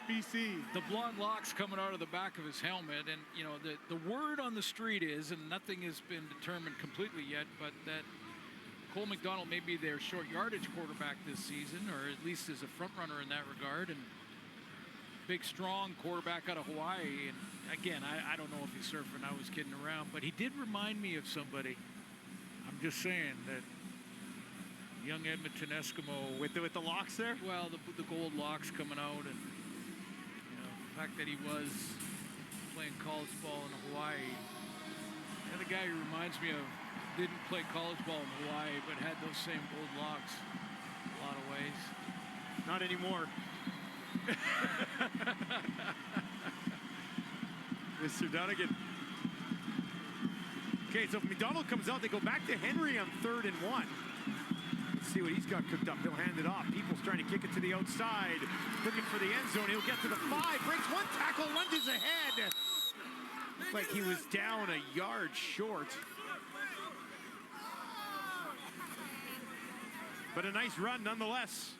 BC. The blonde locks coming out of the back of his helmet, and you know the word on the street is, and nothing has been determined completely yet, but that Cole McDonald may be their short yardage quarterback this season, or at least is a front runner in that regard. And big, strong quarterback out of Hawaii. And again, I don't know if he's surfing. I was kidding around, but he did remind me of somebody. I'm just saying that young Edmonton Eskimo with the locks there. Well, the gold locks coming out, and you know the fact that he was playing college ball in Hawaii. The other guy who reminds me of didn't play college ball in Hawaii, but had those same gold locks in a lot of ways. Not anymore. Mr. Dunnigan. Okay, so if McDonald comes out, they go back to Henry on 3rd and 1. Let's see what he's got cooked up. He'll hand it off. People's trying to kick it to the outside. Looking for the end zone. He'll get to the 5. Breaks one tackle, lunges ahead. Looked like he was down a yard short. But a nice run nonetheless.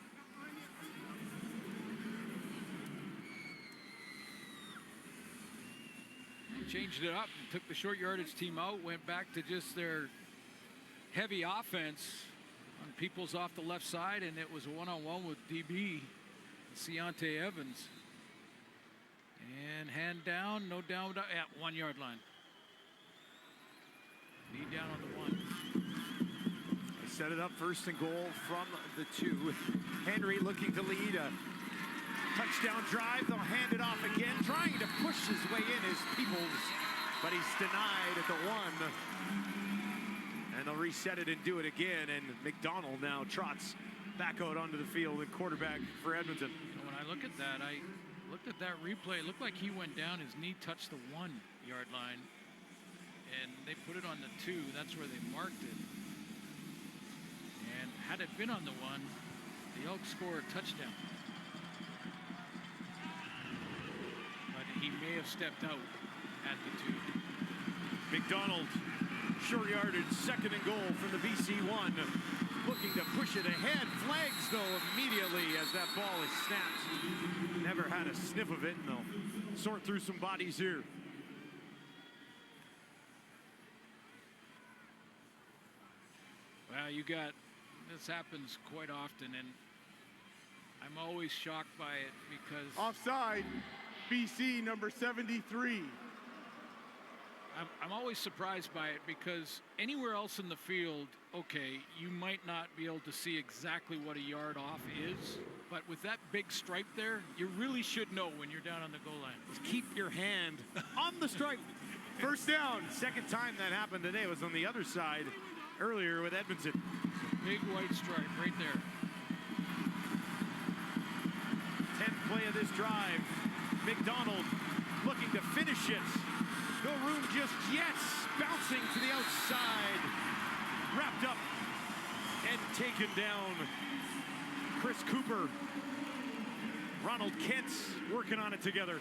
Changed it up and took the short yardage team out, went back to just their heavy offense on Peoples off the left side, and it was a one-on-one with DB, Ciante Evans. And hand down, no down at 1 yard line. Knee down on the 1. Set it up 1st and goal from the 2. Henry looking to lead a touchdown drive. They'll hand it off again. Trying to push his way in is Peoples. but he's denied at the 1. And they'll reset it and do it again, and McDonald now trots back out onto the field at quarterback for Edmonton. When I look at that, I looked at that replay. It looked like he went down, his knee touched the 1-yard line, and they put it on the 2. That's where they marked it. And had it been on the 1, the Elks score a touchdown. But he may have stepped out at the 2. McDonald, short yardage, 2nd and goal from the BC 1. Looking to push it ahead. Flags, though, immediately as that ball is snapped. Never had a sniff of it, and they'll sort through some bodies here. Well, this happens quite often, and I'm always shocked by it because... Offside, BC number 73. I'm always surprised by it because anywhere else in the field, okay, you might not be able to see exactly what a yard off is, but with that big stripe there, you really should know when you're down on the goal line. Just keep your hand on the stripe. First down. Second time that happened today was on the other side earlier with Edmonton. Big white stripe right there. 10th play of this drive. McDonald looking to finish it. No room just yet. Bouncing to the outside. Wrapped up and taken down. Chris Cooper. Ronald Kent working on it together.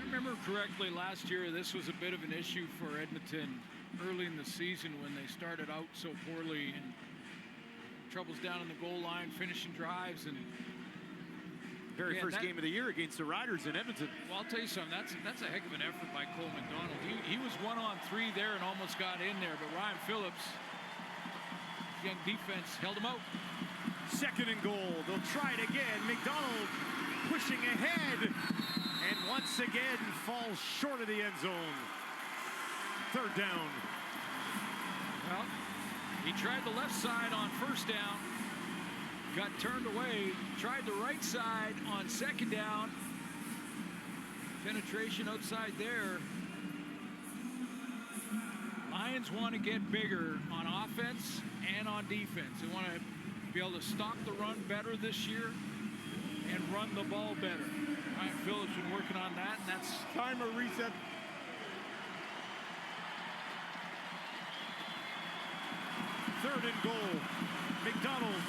I remember correctly last year, this was a bit of an issue for Edmonton early in the season when they started out so poorly and troubles down on the goal line, finishing drives, and very first game of the year against the Riders in Edmonton. Well, I'll tell you something, that's a heck of an effort by Cole McDonald. He was 1-on-3 there and almost got in there, but Ryan Phillips, young defense, held him out. 2nd and goal. They'll try it again. McDonald pushing ahead and once again falls short of the end zone. 3rd down. Well, he tried the left side on 1st down. Got turned away, tried the right side on 2nd down. Penetration outside there. Lions want to get bigger on offense and on defense. They want to be able to stop the run better this year and run the ball better. Ryan Phillips been working on that, and that's... Timer reset. Third and goal. McDonald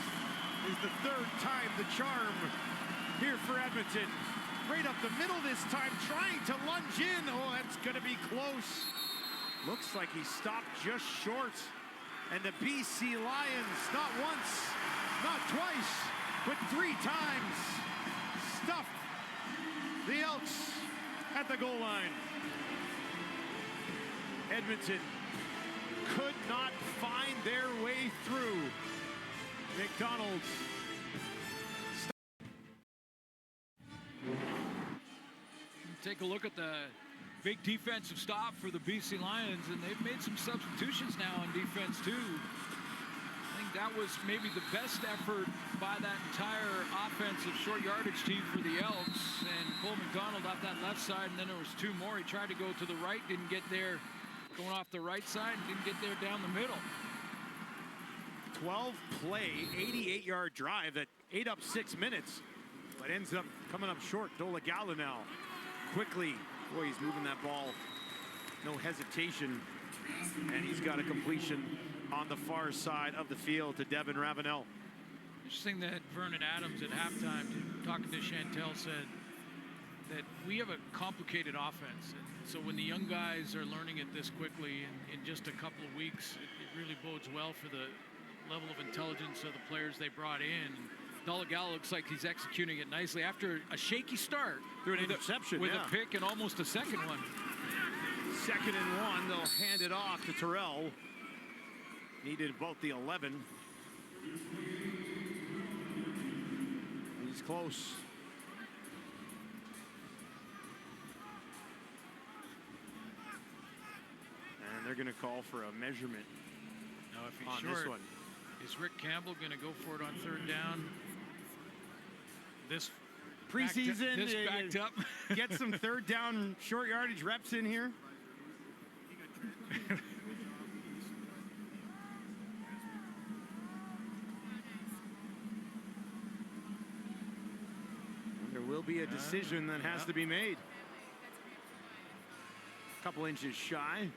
is the 3rd time the charm here for Edmonton. Right up the middle this time, trying to lunge in. Oh, that's going to be close. Looks like he stopped just short. And the BC Lions, not once, not twice, but 3 times, stuffed the Elks at the goal line. Edmonton could not find their way through. McDonald's. Take a look at the big defensive stop for the BC Lions, and they've made some substitutions now on defense too. I think that was maybe the best effort by that entire offensive short yardage team for the Elks. And Cole McDonald off that left side, and then there was 2 more. He tried to go to the right, didn't get there going off the right side, and didn't get there down the middle. 12-play, 88-yard drive that ate up 6 minutes, but ends up coming up short. Dolagala now quickly. Boy, he's moving that ball. No hesitation. And he's got a completion on the far side of the field to Devin Ravenel. Interesting that Vernon Adams at halftime, talking to Chantel, said that we have a complicated offense. And so when the young guys are learning it this quickly in just a couple of weeks, it really bodes well for the level of intelligence of the players they brought in. Dolagala looks like he's executing it nicely after a shaky start. Through an interception, with a pick and almost a second one. 2nd and 1, they'll hand it off to Terrell. Needed about the 11. He's close. And they're going to call for a measurement. Now, if he's on short, this one. Is Rick Campbell going to go for it on 3rd down? This preseason, backed up. Get some 3rd down short yardage reps in here. There will be a decision that has to be made. A couple inches shy.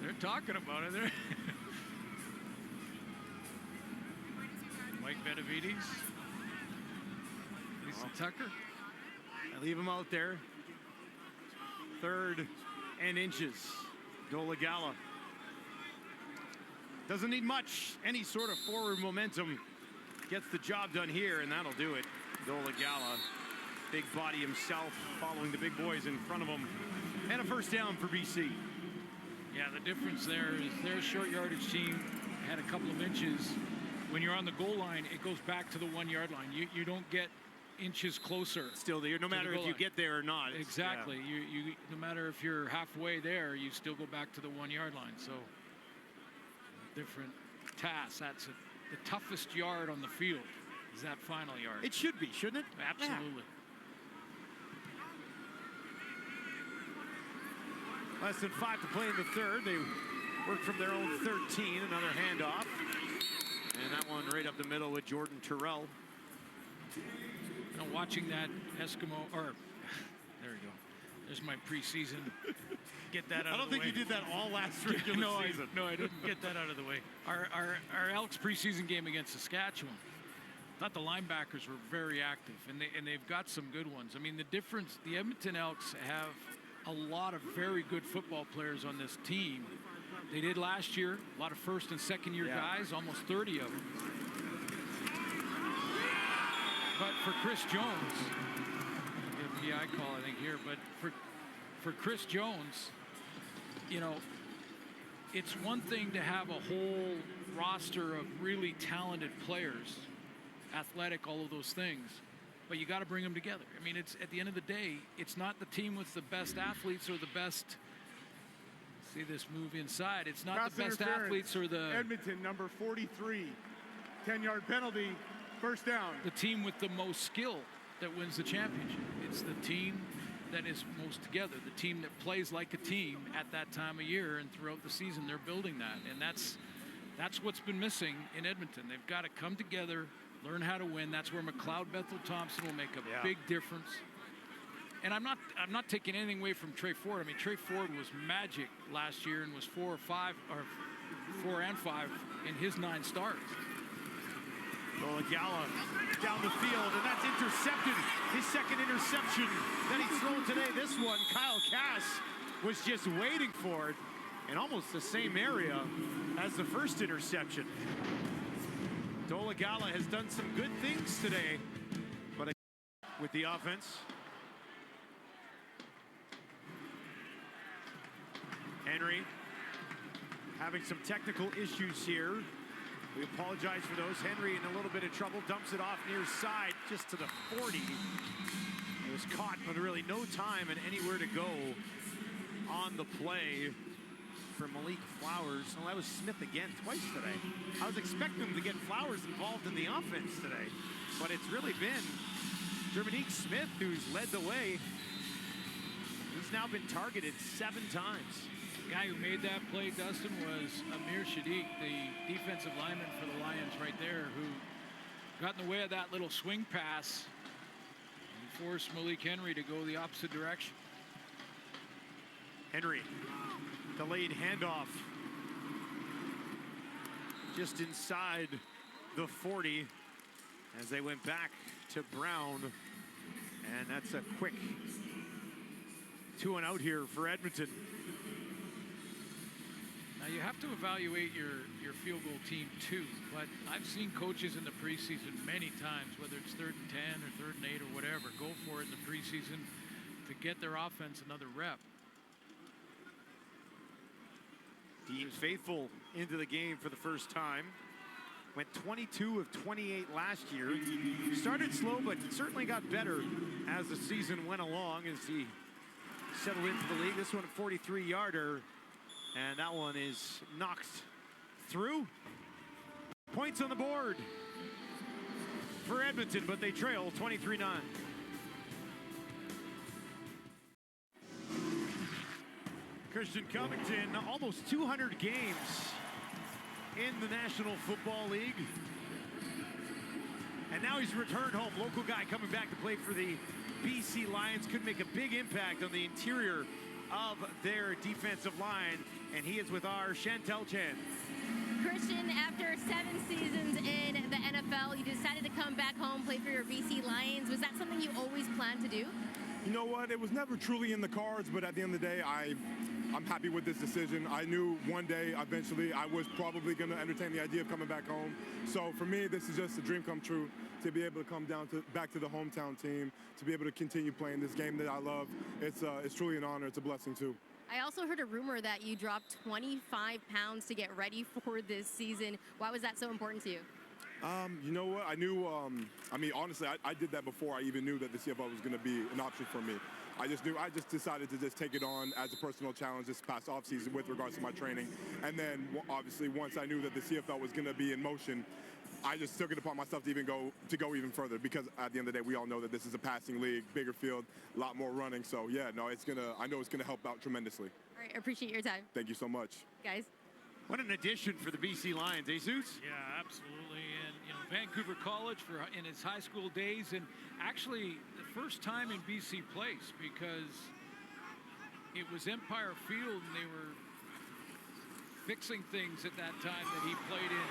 They're talking about it. They're Mike Benavides, Lisa Tucker. I leave him out there. 3rd and inches. Dolegala. Doesn't need much. Any sort of forward momentum gets the job done here, and that'll do it. Dolegala, big body himself, following the big boys in front of him. And a first down for BC. Yeah, the difference there is their short yardage team had a couple of inches. When you're on the goal line, it goes back to the 1 yard line. You don't get inches closer. Still there, no matter if you get there or not. Exactly. Yeah. You no matter if you're halfway there, you still go back to the 1 yard line. So different task. That's the toughest yard on the field is that final yard. It should be, shouldn't it? Absolutely. Yeah. Less than 5 to play in the 3rd. They work from their own 13. Another handoff. And that one right up the middle with Jordan Terrell. Watching that Eskimo, or there you go. There's my preseason. Get that out of the way. I don't think you did that all last regular season. No, I didn't get that out of the way. Our Elks preseason game against Saskatchewan. I thought the linebackers were very active, and they've got some good ones. I mean, the difference, the Edmonton Elks have a lot of very good football players on this team. They did last year, a lot of first and second year guys, almost 30 of them. But for Chris Jones, I call I think here, but for Chris Jones, you know, it's one thing to have a whole roster of really talented players, athletic, all of those things, but you got to bring them together. I mean, it's at the end of the day, it's not the team with the best athletes or the best. See this move inside. It's not the best athletes or the Edmonton number 43, 10-yard penalty, first down. The team with the most skill that wins the championship. It's the team that is most together, the team that plays like a team at that time of year, and throughout the season they're building that, and that's what's been missing in Edmonton. They've got to come together, learn how to win. That's where McLeod Bethel-Thompson will make a big difference. And I'm not taking anything away from Trey Ford. I mean, Trey Ford was magic last year and was 4 and 5 in his 9 starts. Dolegala down the field, and that's intercepted. His second interception that he's thrown today. This one, Kyle Cass was just waiting for it in almost the same area as the first interception. Dolegala has done some good things today, but with the offense. Henry having some technical issues here. We apologize for those. Henry in a little bit of trouble, dumps it off near side, just to the 40. It was caught, but really no time and anywhere to go on the play for Malik Flowers. Well, that was Smith again, twice today. I was expecting him to get Flowers involved in the offense today, but it's really been Dominique Smith who's led the way. He's now been targeted 7 times. The guy who made that play, Dustin, was Amir Shadiq, the defensive lineman for the Lions right there, who got in the way of that little swing pass and forced Malik Henry to go the opposite direction. Henry, delayed handoff. Just inside the 40 as they went back to Brown. And that's a quick 2 and out here for Edmonton. Now you have to evaluate your field goal team too, but I've seen coaches in the preseason many times, whether it's 3rd and 10 or 3rd and 8 or whatever, go for it in the preseason to get their offense another rep. Dean Faithful into the game for the first time. Went 22 of 28 last year. Started slow, but certainly got better as the season went along as he settled into the league. This one a 43-yarder. And that one is knocked through. Points on the board for Edmonton, but they trail 23-9. Christian Covington, almost 200 games in the National Football League. And now he's returned home. Local guy coming back to play for the BC Lions. Could make a big impact on the interior of their defensive line. And he is with our Chantel Chan. Christian, after 7 seasons in the NFL, you decided to come back home, play for your BC Lions. Was that something you always planned to do? You know what? It was never truly in the cards, but at the end of the day, I'm happy with this decision. I knew one day, eventually, I was probably going to entertain the idea of coming back home. So for me, this is just a dream come true to be able to come back to the hometown team, to be able to continue playing this game that I love. It's truly an honor. It's a blessing, too. I also heard a rumor that you dropped 25 pounds to get ready for this season. Why was that so important to you? You know what? I knew, I mean, honestly, I did that before I even knew that the CFL was going to be an option for me. I just decided to just take it on as a personal challenge this past offseason with regards to my training. And then, obviously, once I knew that the CFL was going to be in motion, I just took it upon myself to go even further, because at the end of the day, we all know that this is a passing league, bigger field, a lot more running. So, yeah, no, I know it's going to help out tremendously. All right, appreciate your time. Thank you so much. Guys. What an addition for the BC Lions, Jesus. Yeah, absolutely. And, Vancouver College in his high school days, and actually the first time in BC place, because it was Empire Field and they were fixing things at that time that he played in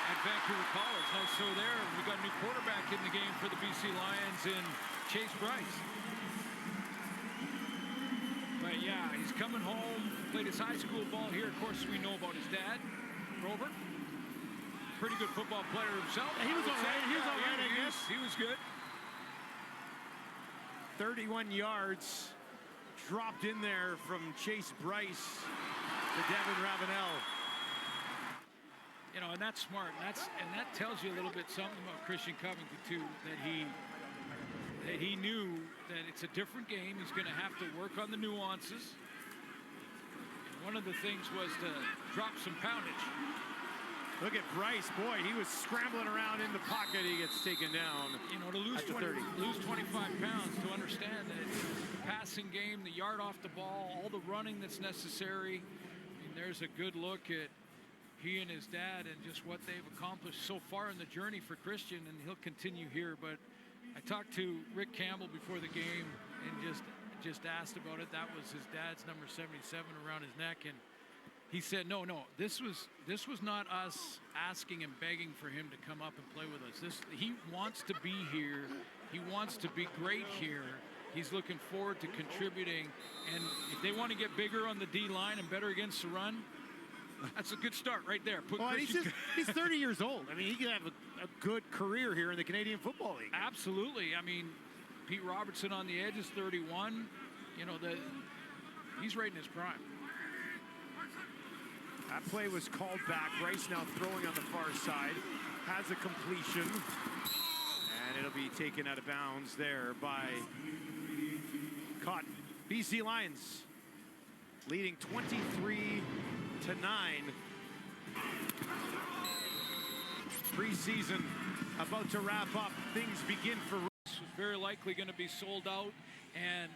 at Vancouver College. Nice show there. We got a new quarterback in the game for the BC Lions in Chase Bryce. But yeah, he's coming home, played his high school ball here. Of course, we know about his dad, Robert. Pretty good football player himself. He was all right. He was all right, I guess. He was good. 31 yards dropped in there from Chase Bryce to Devin Ravenel. And that's smart. And that tells you a little bit something about Christian Covington too, that he knew that it's a different game. He's going to have to work on the nuances. And one of the things was to drop some poundage. Look at Bryce, boy, he was scrambling around in the pocket. He gets taken down. To lose 25 pounds, to understand that the passing game, the yard off the ball, all the running that's necessary. There's a good look at he and his dad and just what they've accomplished so far in the journey for Christian, and he'll continue here. But I talked to Rick Campbell before the game and just asked about it. That was his dad's number 77 around his neck, and he said, no, this was not us asking and begging for him to come up and play with us. He wants to be here. He wants to be great here. He's looking forward to contributing. And if they want to get bigger on the D-line and better against the run, that's a good start right there. He's 30 years old. I mean, he can have a good career here in the Canadian Football League. Absolutely. I mean, Pete Robertson on the edge is 31. He's right in his prime. That play was called back. Bryce now throwing on the far side. Has a completion. And it'll be taken out of bounds there by Cotton. BC Lions leading 23-9. Preseason about to wrap up. Things begin for very likely going to be sold out. And,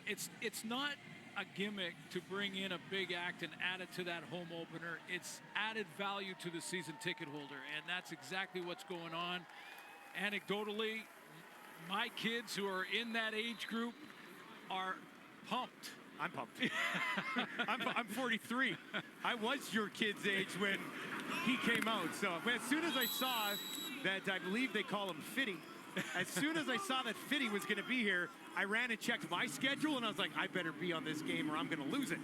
it's not a gimmick to bring in a big act and add it to that home opener. It's added value to the season ticket holder, and that's exactly what's going on. Anecdotally, my kids who are in that age group are pumped. I'm pumped. I'm 43. I was your kid's age when he came out. So as soon as I saw that, I believe they call him Fitty, as soon as I saw that Fitty was going to be here, I ran and checked my schedule, and I was like, I better be on this game or I'm going to lose it.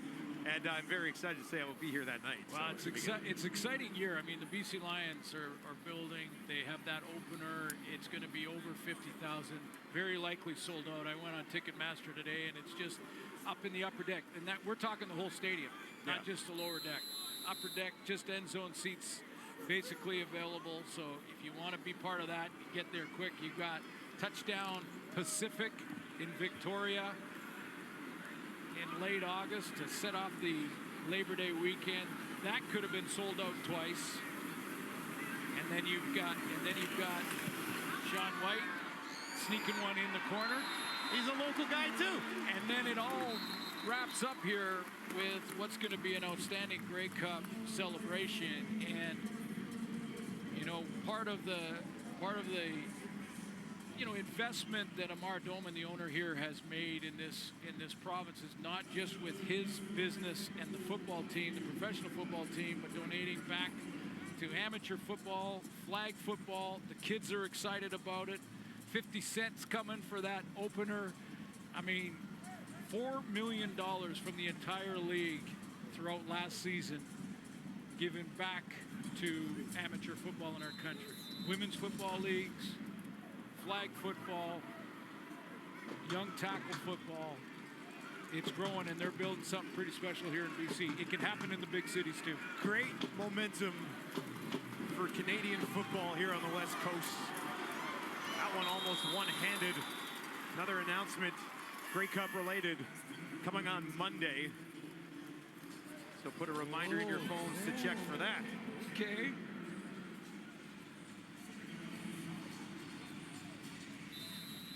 And I'm very excited to say I will be here that night. Well, so it's an exciting year. I mean, the BC Lions are building. They have that opener. It's going to be over 50,000. Very likely sold out. I went on Ticketmaster today, and it's just up in the upper deck. And that we're talking the whole stadium, not just the lower deck. Upper deck, just end zone seats basically available. So if you want to be part of that, get there quick. You've got Touchdown Pacific in Victoria in late August to set off the Labor Day weekend. That could have been sold out twice. And then you've got Sean White sneaking one in the corner. He's a local guy too. And then it all wraps up here with what's going to be an outstanding Grey Cup celebration. And you know, part of the investment that Amar Doman, the owner here, has made in this province is not just with his business and the football team, the professional football team, but donating back to amateur football, flag football. The kids are excited about it. 50 cents coming for that opener. I mean, $4 million from the entire league throughout last season given back to amateur football in our country. Women's football leagues, flag football, young tackle football. It's growing, and they're building something pretty special here in BC. It can happen in the big cities too. Great momentum for Canadian football here on the West Coast. That one almost one-handed. Another announcement, Grey Cup related, coming on Monday. So put a reminder in your phones to check for that. Okay.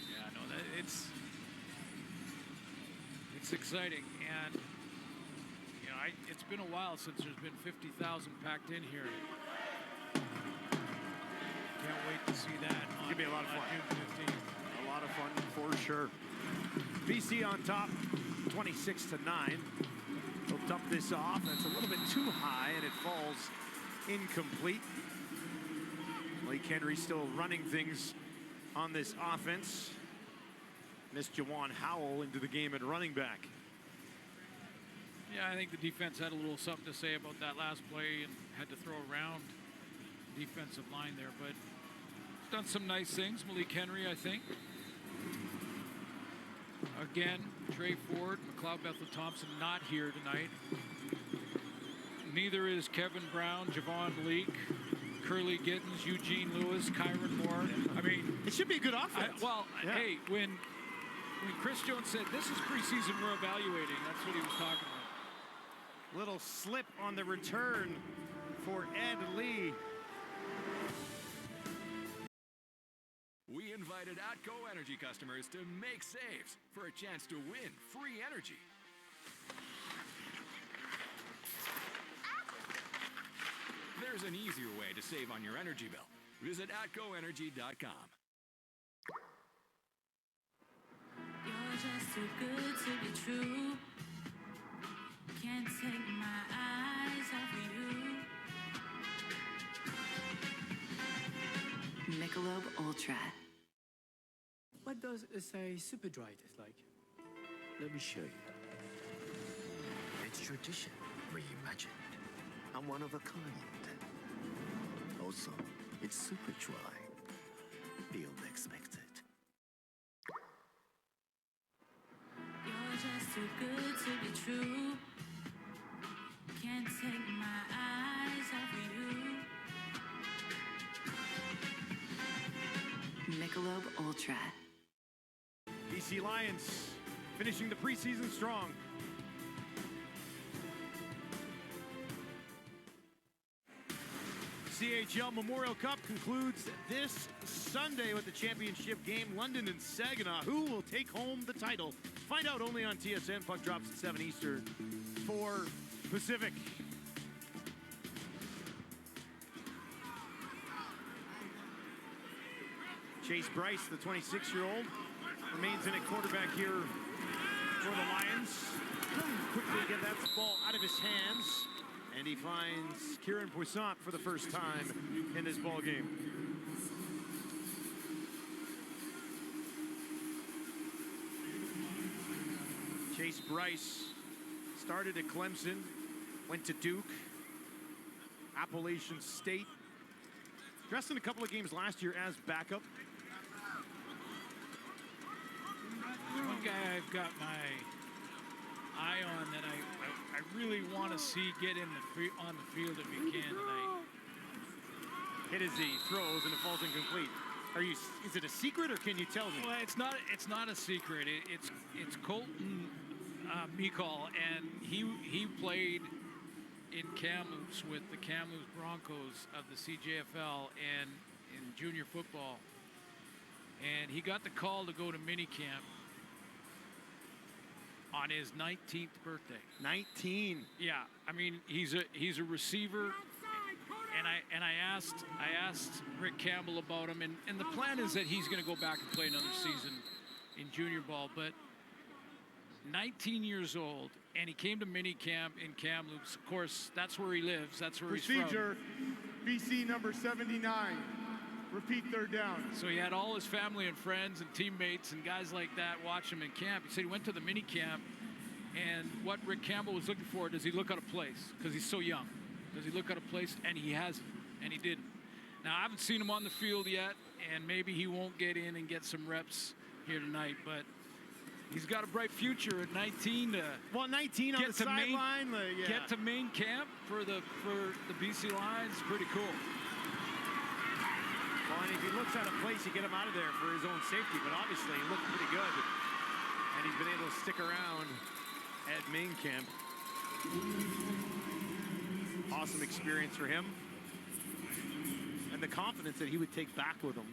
Yeah, no, it's exciting, and you know, it's been a while since there's been 50,000 packed in here. Can't wait to see that. It's gonna be a lot of fun. June 15th. A lot of fun for sure. BC on top, 26-9. They'll dump this off, and it's a little bit too high, and it falls incomplete. Malik Henry still running things on this offense. Missed Jawan Howell into the game at running back. Yeah, I think the defense had a little something to say about that last play and had to throw around the defensive line there, but done some nice things. Malik Henry, I think. Again, Trey Ford, McLeod Bethel-Thompson not here tonight. Neither is Kevin Brown, Javon Leake, Curly Gittens, Eugene Lewis, Kyron Moore. I mean, it should be a good offense. Hey, when Chris Jones said this is preseason, we're evaluating, that's what he was talking about. Little slip on the return for Ed Lee. We invited Atco Energy customers to make saves for a chance to win free energy. There's an easier way to save on your energy bill. Visit atcoenergy.com. You're just too good to be true. Can't take my eyes off you. Michelob Ultra. What does say super dry taste like? Let me show you. It's tradition reimagined. I'm one of a kind. Also, it's super dry. Beyond expected. You're just too good to be true. Can't take my eyes off you. Michelob Ultra. BC Lions finishing the preseason strong. CHL Memorial Cup concludes this Sunday with the championship game. London and Saginaw. Who will take home the title? Find out only on TSN. Puck drops at 7 Eastern, 4 Pacific. Chase Bryce, the 26-year-old, remains in at quarterback here for the Lions. Quickly get that ball out of his hands, and he finds Kieran Poissant for the first time in this ball game. Chase Bryce started at Clemson, went to Duke, Appalachian State, dressed in a couple of games last year as backup. One guy I've got my eye on that I really want to see get on the field if he can tonight. Hit as he throws and it falls incomplete. Is it a secret or can you tell me? Well, it's not a secret. It's Colton Mikal, and he played in Kamloops with the Kamloops Broncos of the CJFL and in junior football. And he got the call to go to minicamp on his 19th birthday. 19. Yeah, I mean he's a receiver, and I asked Rick Campbell about him, and the plan is that he's going to go back and play another season in junior ball. But 19 years old, and he came to minicamp in Kamloops. Of course, that's where he lives. That's where he's from. Procedure, BC number 79. Repeat third down. So he had all his family and friends and teammates and guys like that watch him in camp. He said he went to the mini camp, and what Rick Campbell was looking for, does he look out of place? Because he's so young. Does he look out of place? And he hasn't, and he didn't. Now, I haven't seen him on the field yet, and maybe he won't get in and get some reps here tonight, but he's got a bright future at 19 to 19 on the sideline. Get to main camp for the BC Lions. Pretty cool. Well, and if he looks out of place, you get him out of there for his own safety. But obviously, he looked pretty good. And he's been able to stick around at main camp. Awesome experience for him. And the confidence that he would take back with him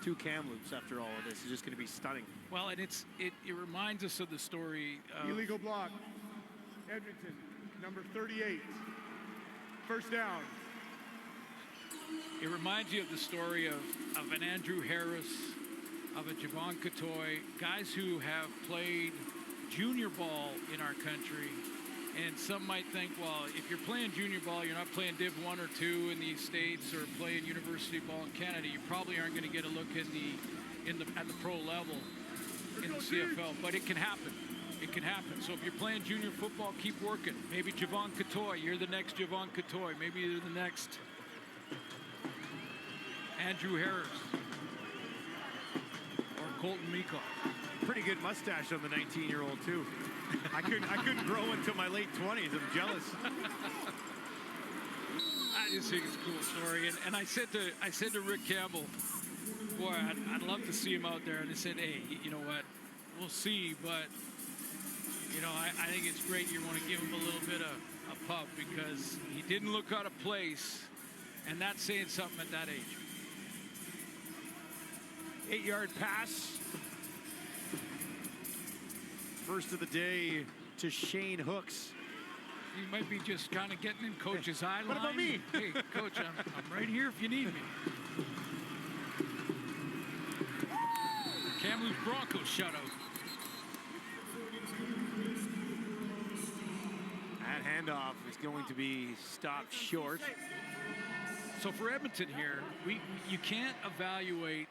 to Kamloops after all of this is just going to be stunning. Well, and it reminds us of the story of Illegal block. Edmonton, number 38. First down. It reminds you of the story of an Andrew Harris, of a Javon Katoy, guys who have played junior ball in our country. And some might think, well, if you're playing junior ball, you're not playing Div 1 or 2 in the States or playing university ball in Canada, you probably aren't going to get a look at the pro level in the CFL. But it can happen. It can happen. So if you're playing junior football, keep working. Maybe Javon Katoy, you're the next Javon Katoy. Maybe you're the next Andrew Harris or Colton Miko. Pretty good mustache on the 19-year-old too. I couldn't grow until my late 20s. I'm jealous. I just think it's a cool story. And I said to Rick Campbell, boy, I'd love to see him out there. And I said, hey, you know what? We'll see, but you know, I think it's great you want to give him a little bit of a pub because he didn't look out of place, and that's saying something at that age. 8-yard pass. First of the day to Shane Hooks. You might be just kind of getting in Coach's eye line. What about me? Hey, Coach, I'm right here if you need me. Kamloops Broncos shutout. That handoff is going to be stopped short. So for Edmonton here, you can't evaluate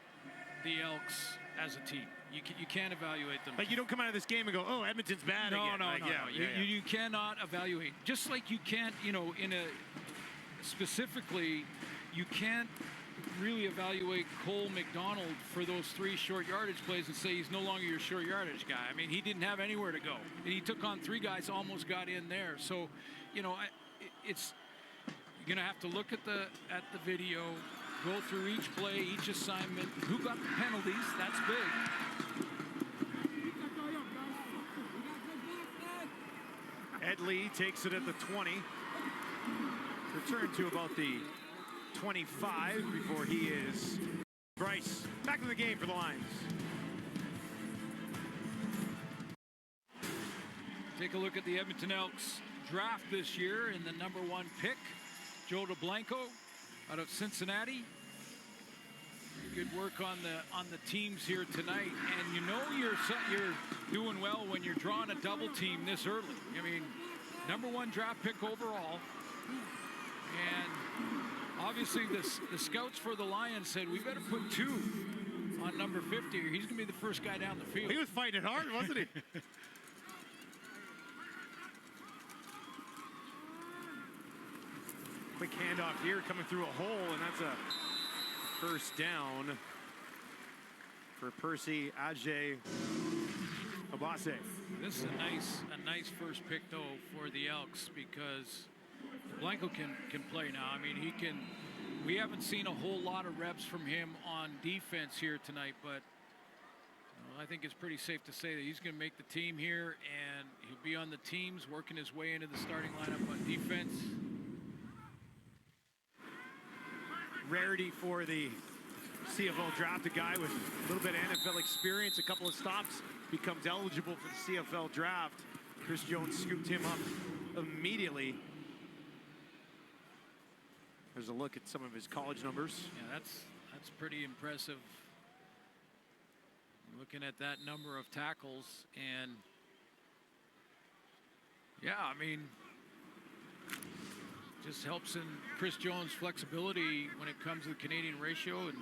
the Elks as a team. You can't evaluate them. Like you don't come out of this game and go, oh, Edmonton's bad again. No, like, You cannot evaluate. Just like you can't, specifically, you can't really evaluate Cole McDonald for those 3 short yardage plays and say he's no longer your short yardage guy. I mean, he didn't have anywhere to go. And he took on 3 guys, almost got in there. So, it's you're gonna have to look at the video, go through each play, each assignment. Who got the penalties? That's big. Ed Lee takes it at the 20. Return to about the 25 before he is Bryce. Back to the game for the Lions. Take a look at the Edmonton Elks draft this year in the #1 pick. Joe DeBlanco out of Cincinnati. Good work on the teams here tonight, and you're doing well when you're drawing a double team this early. I mean, #1 draft pick overall, and obviously the scouts for the Lions said we better put 2 on number 50. He's gonna be the first guy down the field. He was fighting it hard, wasn't he? Quick handoff here, coming through a hole, and that's a first down for Percy Ajay Abase. This is a nice first pick though for the Elks because Blanco can play now. I mean, we haven't seen a whole lot of reps from him on defense here tonight, but I think it's pretty safe to say that he's going to make the team here, and he'll be on the teams working his way into the starting lineup on defense. Rarity for the CFL draft, a guy with a little bit of NFL experience, a couple of stops, becomes eligible for the CFL draft. Chris Jones scooped him up immediately. There's a look at some of his college numbers. Yeah, that's pretty impressive. Looking at that number of tackles, and yeah, I mean, just helps in Chris Jones' flexibility when it comes to the Canadian ratio, and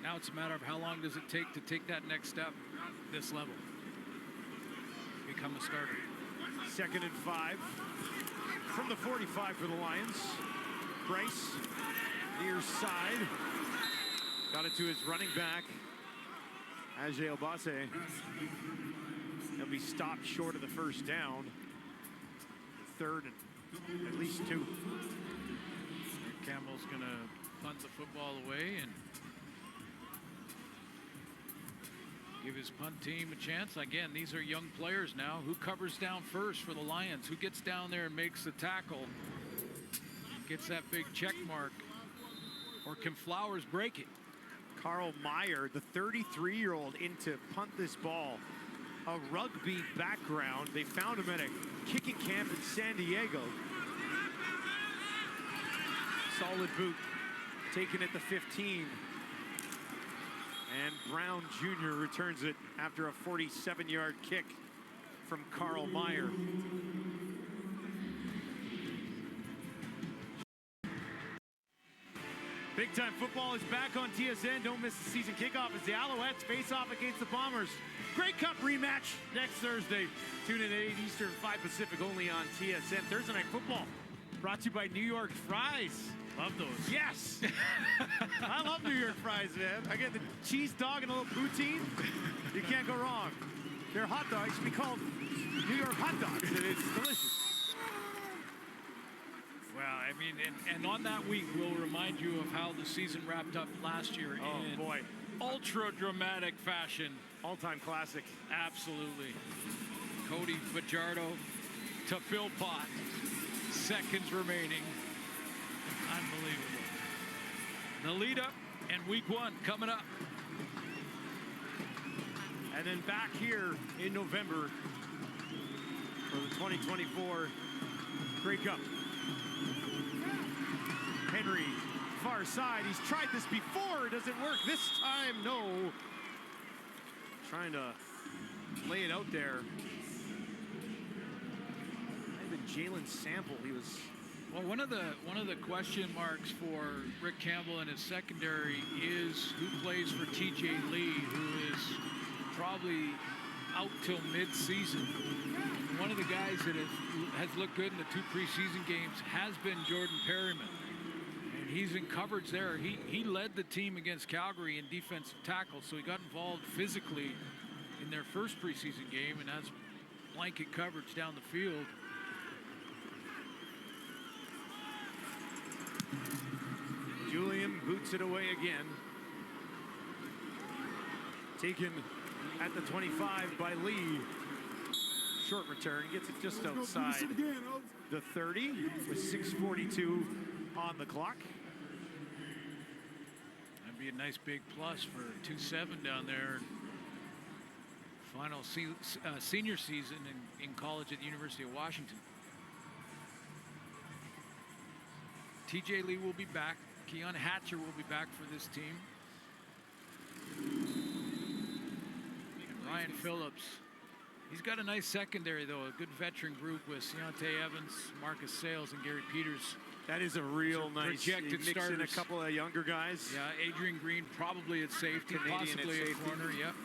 now it's a matter of how long does it take that next step, this level, become a starter. 2nd and 5 from the 45 for the Lions. Bryce, near side, got it to his running back, Ajay Obase. He'll be stopped short of the first down. 3rd and at least 2. Rick Campbell's going to punt the football away and give his punt team a chance. Again, these are young players now. Who covers down first for the Lions? Who gets down there and makes the tackle? Gets that big check mark? Or can Flowers break it? Carl Meyer, the 33-year-old, in to punt this ball. A rugby background. They found him at a kicking camp in San Diego. Solid boot, taken at the 15. And Brown Jr. returns it after a 47-yard kick from Carl Meyer. Big Time Football is back on TSN. Don't miss the season kickoff as the Alouettes face off against the Bombers. Grey Cup rematch next Thursday. Tune in at 8 Eastern, 5 Pacific, only on TSN. Thursday Night Football brought to you by New York Fries. Love those. Yes. I love New York Fries, man. I get the cheese dog and a little poutine. You can't go wrong. Their hot dogs should be called New York hot dogs, and it's delicious. Well, I mean, and on that week, we'll remind you of how the season wrapped up last year in boy, ultra dramatic fashion. All-time classic. Absolutely. Cody Fajardo to Philpott. Seconds remaining. Unbelievable. The lead up and week 1 coming up. And then back here in November for the 2024 Grey Cup. Henry, far side. He's tried this before. It doesn't work. This time, no. Trying to lay it out there. Even Jalen Sample, he was. Well, one of the question marks for Rick Campbell and his secondary is who plays for TJ Lee, who is probably out till mid-season. One of the guys that has looked good in the 2 preseason games has been Jordan Perryman. And he's in coverage there. He led the team against Calgary in defensive tackle, so he got involved physically in their first preseason game and has blanket coverage down the field. Julian boots it away again. Taken at the 25 by Lee. Short return, gets it just outside the 30 with 6:42 on the clock. That'd be a nice big plus for 2-7 down there. Final senior season in college at the University of Washington. TJ Lee will be back. Keon Hatcher will be back for this team. And Ryan Phillips. He's got a nice secondary, though. A good veteran group with Deontay Evans, Marcus Sales, and Gary Peters. That is a real nice projected mix starters. in a couple of younger guys. Yeah, Adrian Green probably at safety, Canadian possibly at at safety. corner. Yep.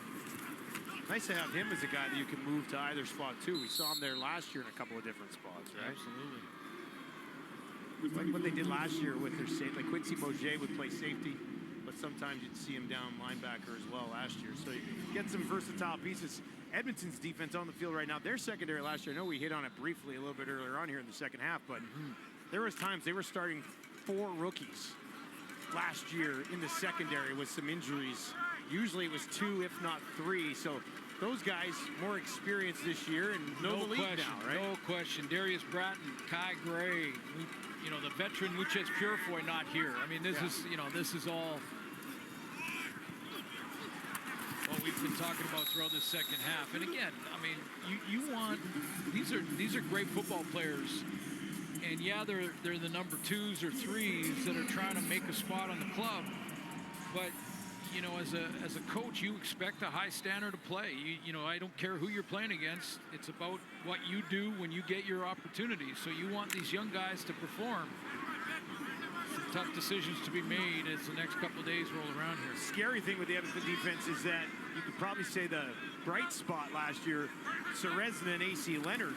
Nice to have him as a guy that you can move to either spot, too. We saw him there last year in a couple of different spots, right? Absolutely. Like what they did last year with their safety. Like Quincy Moget would play safety, but sometimes you'd see him down linebacker as well last year. So you get some versatile pieces. Edmonton's defense on the field right now, their secondary last year, I know we hit on it briefly a little bit earlier on here in the second half, but there was times they were starting 4 rookies last year in the secondary with some injuries. Usually it was 2, if not 3. So those guys more experienced this year and know the league question, now, right? No question. Darius Bratton, Kai Gray, you know, the veteran Lucas Purefoy not here. I mean, this is, you know, this is all talking about throughout the second half. And again, I mean, you want these are great football players, and yeah, they're the number 2s or 3s that are trying to make a spot on the club. But you know, as a coach, you expect a high standard of play. You know, I don't care who you're playing against. It's about what you do when you get your opportunities. So you want these young guys to perform. Some tough decisions to be made as the next couple of days roll around here. Scary thing with the Edmonton defense is that you could probably say the bright spot last year, Serezna and AC Leonard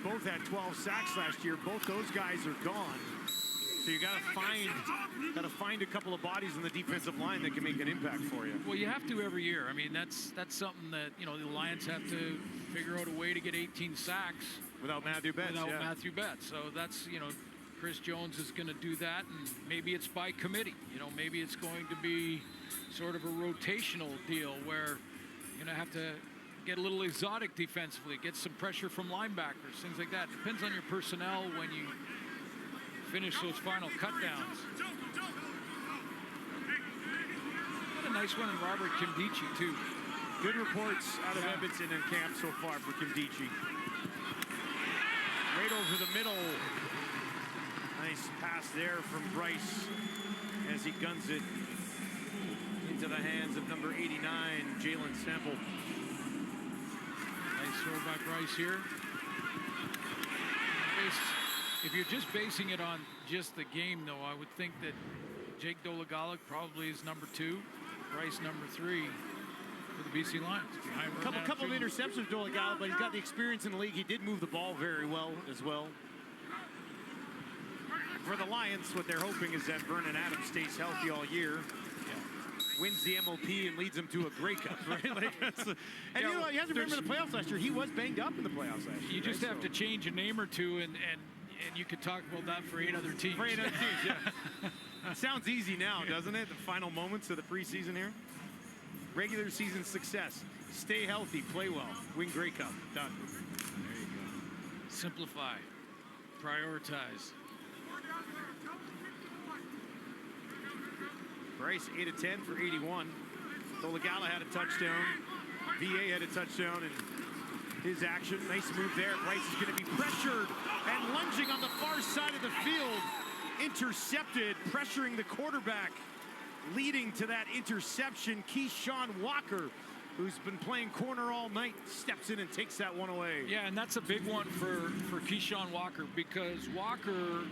both had 12 sacks last year. Both those guys are gone. So you got to find a couple of bodies in the defensive line that can make an impact for you. Well, you have to every year. I mean, that's something that, you know, the Lions have to figure out a way to get 18 sacks without Matthew Betts. Matthew Betts. So that's, you know, Chris Jones is going to do that, and maybe it's by committee. You know, maybe it's going to be sort of a rotational deal where you're going to have to get a little exotic defensively, get some pressure from linebackers, things like that. Depends on your personnel when you finish those final cutdowns. What a nice one in Robert Kimdichie, too. Good reports out of Edmonton in camp so far for Kimdichie. Right over the middle. Nice pass there from Bryce as he guns it into the hands of number 89, Jalen Semple. Nice throw by Bryce here. If you're just basing it on just the game, though, I would think that Jake Dolegala probably is number 2, Bryce number 3 for the BC Lions. A couple of interceptions, Dolegala, but he's got the experience in the league. He did move the ball very well as well. For the Lions, what they're hoping is that Vernon Adams stays healthy all year. Wins the MOP and leads them to a Grey Cup, right? And you know, he hasn't been in the playoffs last year. He was banged up in the playoffs last year. You just have to change a name or two, and you could talk about that for 8 other teams. For 8 other teams, yeah. Sounds easy now, doesn't it? The final moments of the preseason here. Regular season success. Stay healthy, play well, win Grey Cup. Done. There you go. Simplify. Prioritize. Bryce 8 of 10 for 81. Dolegala had a touchdown. VA had a touchdown in his action. Nice move there. Bryce is going to be pressured and lunging on the far side of the field. Intercepted, pressuring the quarterback, leading to that interception. Keyshawn Walker, who's been playing corner all night, steps in and takes that one away. Yeah, and that's a big one for Keyshawn Walker, because Walker,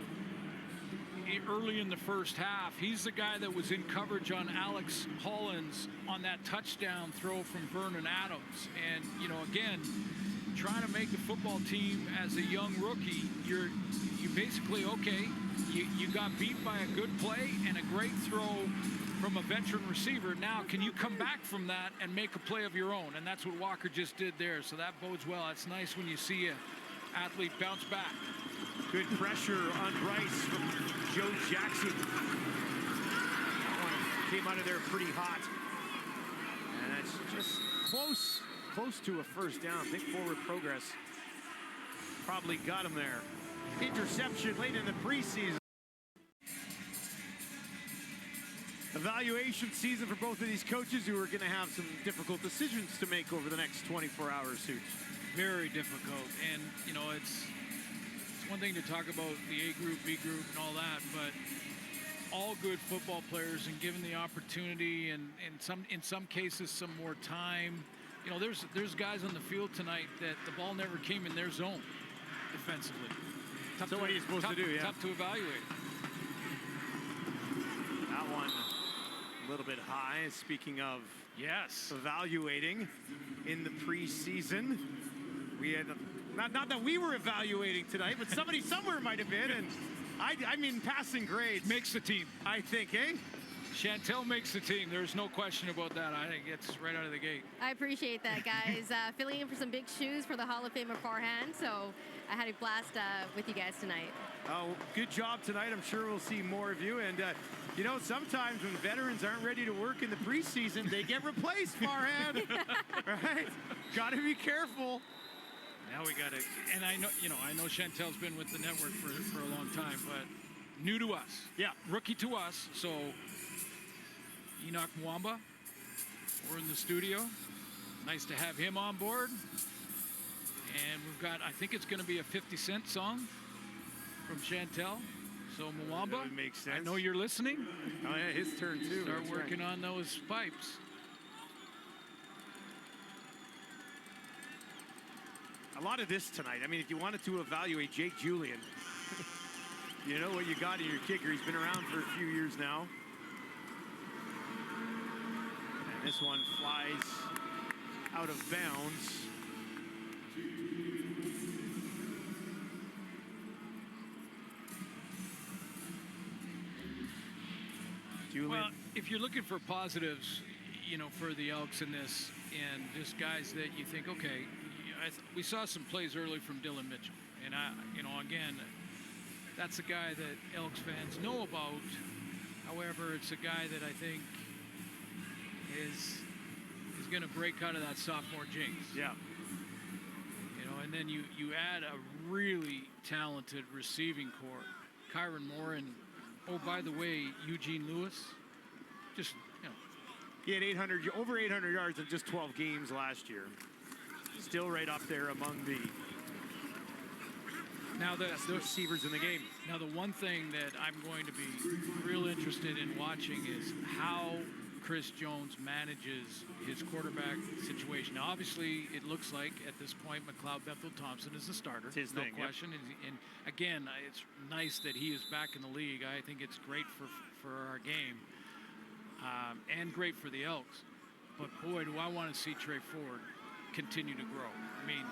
early in the first half, he's the guy that was in coverage on Alex Hollins on that touchdown throw from Vernon Adams. And, you know, again, trying to make the football team as a young rookie, you basically, okay, you got beat by a good play and a great throw from a veteran receiver. Now, can you come back from that and make a play of your own? And that's what Walker just did there. So that bodes well. It's nice when you see an athlete bounce back. Good pressure on Bryce from Joe Jackson. That one came out of there pretty hot. And that's just close to a first down. Big forward progress. Probably got him there. Interception late in the preseason. Evaluation season for both of these coaches who are going to have some difficult decisions to make over the next 24 hours, Suits. Very difficult. And, you know, it's one thing to talk about the A group, B group, and all that, but all good football players, and given the opportunity and in some cases some more time. You know, there's guys on the field tonight that the ball never came in their zone defensively. So what are you supposed to do? Yeah. Tough to evaluate. That one a little bit high. Speaking of evaluating in the preseason, we had not that we were evaluating tonight, but somebody somewhere might have been, and I mean passing grades makes the team. I think, eh? Chantel makes the team. There's no question about that. I think it's right out of the gate. I appreciate that, guys. Filling in for some big shoes for the Hall of Famer Farhan, so I had a blast with you guys tonight. Oh, good job tonight. I'm sure we'll see more of you. And, you know, sometimes when veterans aren't ready to work in the preseason, they get replaced, Farhan. Right? Got to be careful. Now we got it. And I know Chantel's been with the network for a long time, but new to us. Yeah. Rookie to us. So Enoch Mwamba We're in the studio. Nice to have him on board. And we've got, I think it's going to be a 50 Cent song from Chantel. So Mwamba, That would make sense. I know you're listening. Oh yeah, his turn too. Start That's working right. on those pipes. A lot of this tonight. I mean, if you wanted to evaluate Jake Julian, you know what you got in your kicker. He's been around for a few years now. And this one flies out of bounds. Julian. Well, if you're looking for positives, you know, for the Elks in this, and just guys that you think, okay, we saw some plays early from Dylan Mitchell, and again, that's a guy that Elks fans know about. However, it's a guy that I think is going to break out of that sophomore jinx. Yeah. You know, and then you add a really talented receiving core, Kyron Moore, and oh, by the way, Eugene Lewis. Just, you know. He had over 800 yards in just 12 games last year. Still right up there among the best receivers in the game. Now, the one thing that I'm going to be real interested in watching is how Chris Jones manages his quarterback situation. Now, obviously, it looks like at this point McLeod Bethel-Thompson is the starter. It's his no thing, question. Yep. And again, it's nice that he is back in the league. I think it's great for our game and great for the Elks. But boy, do I want to see Trey Ford continue to grow. I mean,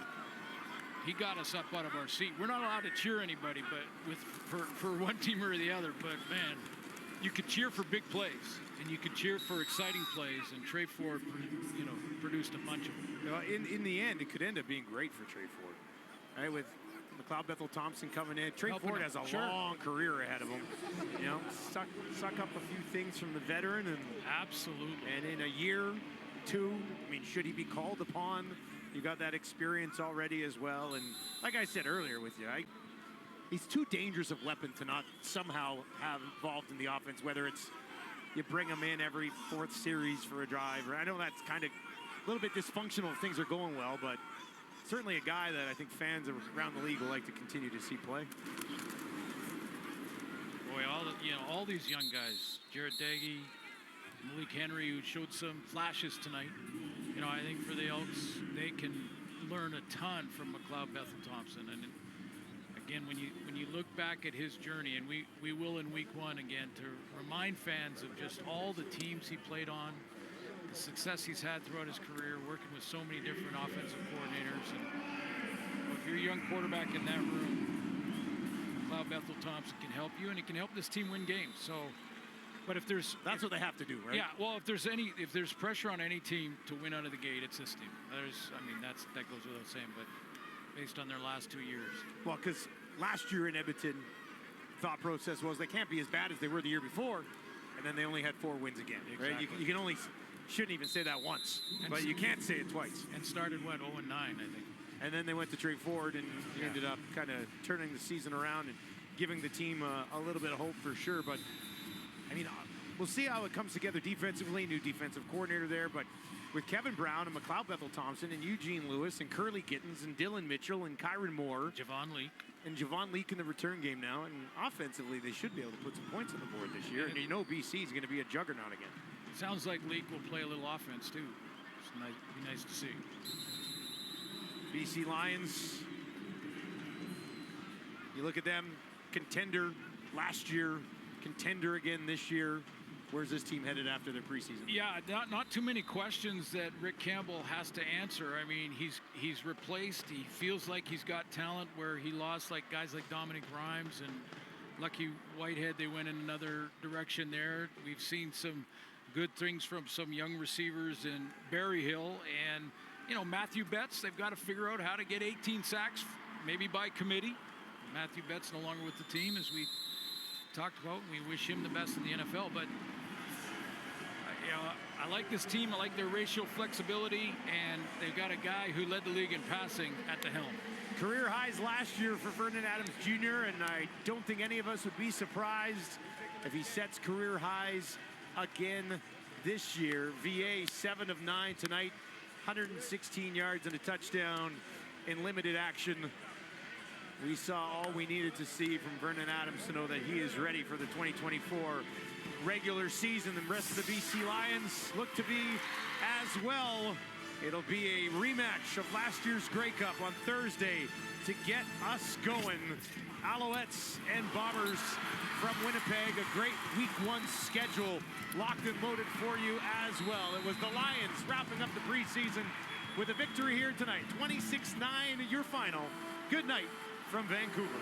he got us up out of our seat. We're not allowed to cheer anybody, but for one team or the other. But man, you could cheer for big plays, and you could cheer for exciting plays. And Trey Ford, produced a bunch of them. You know, in the end, it could end up being great for Trey Ford, right? With McLeod Bethel-Thompson coming in, Trey Ford has a long career ahead of him. You know, suck up a few things from the veteran, and absolutely. And in a year, two, I mean, should he be called upon? You got that experience already as well, and like I said earlier with you, he's too dangerous of weapon to not somehow have involved in the offense, whether it's you bring him in every fourth series for a drive. I know that's kind of a little bit dysfunctional if things are going well, but certainly a guy that I think fans around the league will like to continue to see play. Boy, all these young guys, Jared Daggy, Malik Henry, who showed some flashes tonight. You know, I think for the Elks, they can learn a ton from McLeod Bethel-Thompson. And again, when you look back at his journey, and we will in week one again, to remind fans of just all the teams he played on, the success he's had throughout his career, working with so many different offensive coordinators. And if you're a young quarterback in that room, McLeod Bethel-Thompson can help you, and he can help this team win games. So, but that's what they have to do, right? Yeah. Well, if there's pressure on any team to win out of the gate, it's this team. That goes without saying. But based on their last 2 years. Well, because last year in Edmonton, thought process was they can't be as bad as they were the year before, and then they only had 4 wins again. Exactly. Right? You can only shouldn't even say that once, but you can't say it twice. And started 0-9, I think. And then they went to Trey Ford and ended up kind of turning the season around and giving the team a little bit of hope for sure. But I mean, we'll see how it comes together defensively. New defensive coordinator there, but with Kevin Brown and McLeod Bethel-Thompson and Eugene Lewis and Curly Gittins and Dylan Mitchell and Kyron Moore. Javon Leake. And Javon Leake in the return game now. And offensively, they should be able to put some points on the board this year. And you know BC is going to be a juggernaut again. Sounds like Leake will play a little offense, too. It's be nice to see. BC Lions, you look at them, contender last year, contender again this year. Where's this team headed after their preseason? Yeah, not too many questions that Rick Campbell has to answer. I mean, he's replaced. He feels like he's got talent where he lost like guys like Dominic Rhymes and Lucky Whitehead. They went in another direction there. We've seen some good things from some young receivers in Berry Hill. And, Matthew Betts, they've got to figure out how to get 18 sacks, maybe by committee. Matthew Betts no longer with the team, as we talked about. We wish him the best in the NFL. But, I like this team. I like their racial flexibility. And they've got a guy who led the league in passing at the helm. Career highs last year for Vernon Adams Jr., and I don't think any of us would be surprised if he sets career highs again this year. VA 7 of 9 tonight, 116 yards and a touchdown in limited action. We saw all we needed to see from Vernon Adams to know that he is ready for the 2024 regular season. The rest of the BC Lions look to be as well. It'll be a rematch of last year's Grey Cup on Thursday to get us going. Alouettes and Bombers from Winnipeg. A great week 1 schedule locked and loaded for you as well. It was the Lions wrapping up the preseason with a victory here tonight. 26-9 your final. Good night from Vancouver.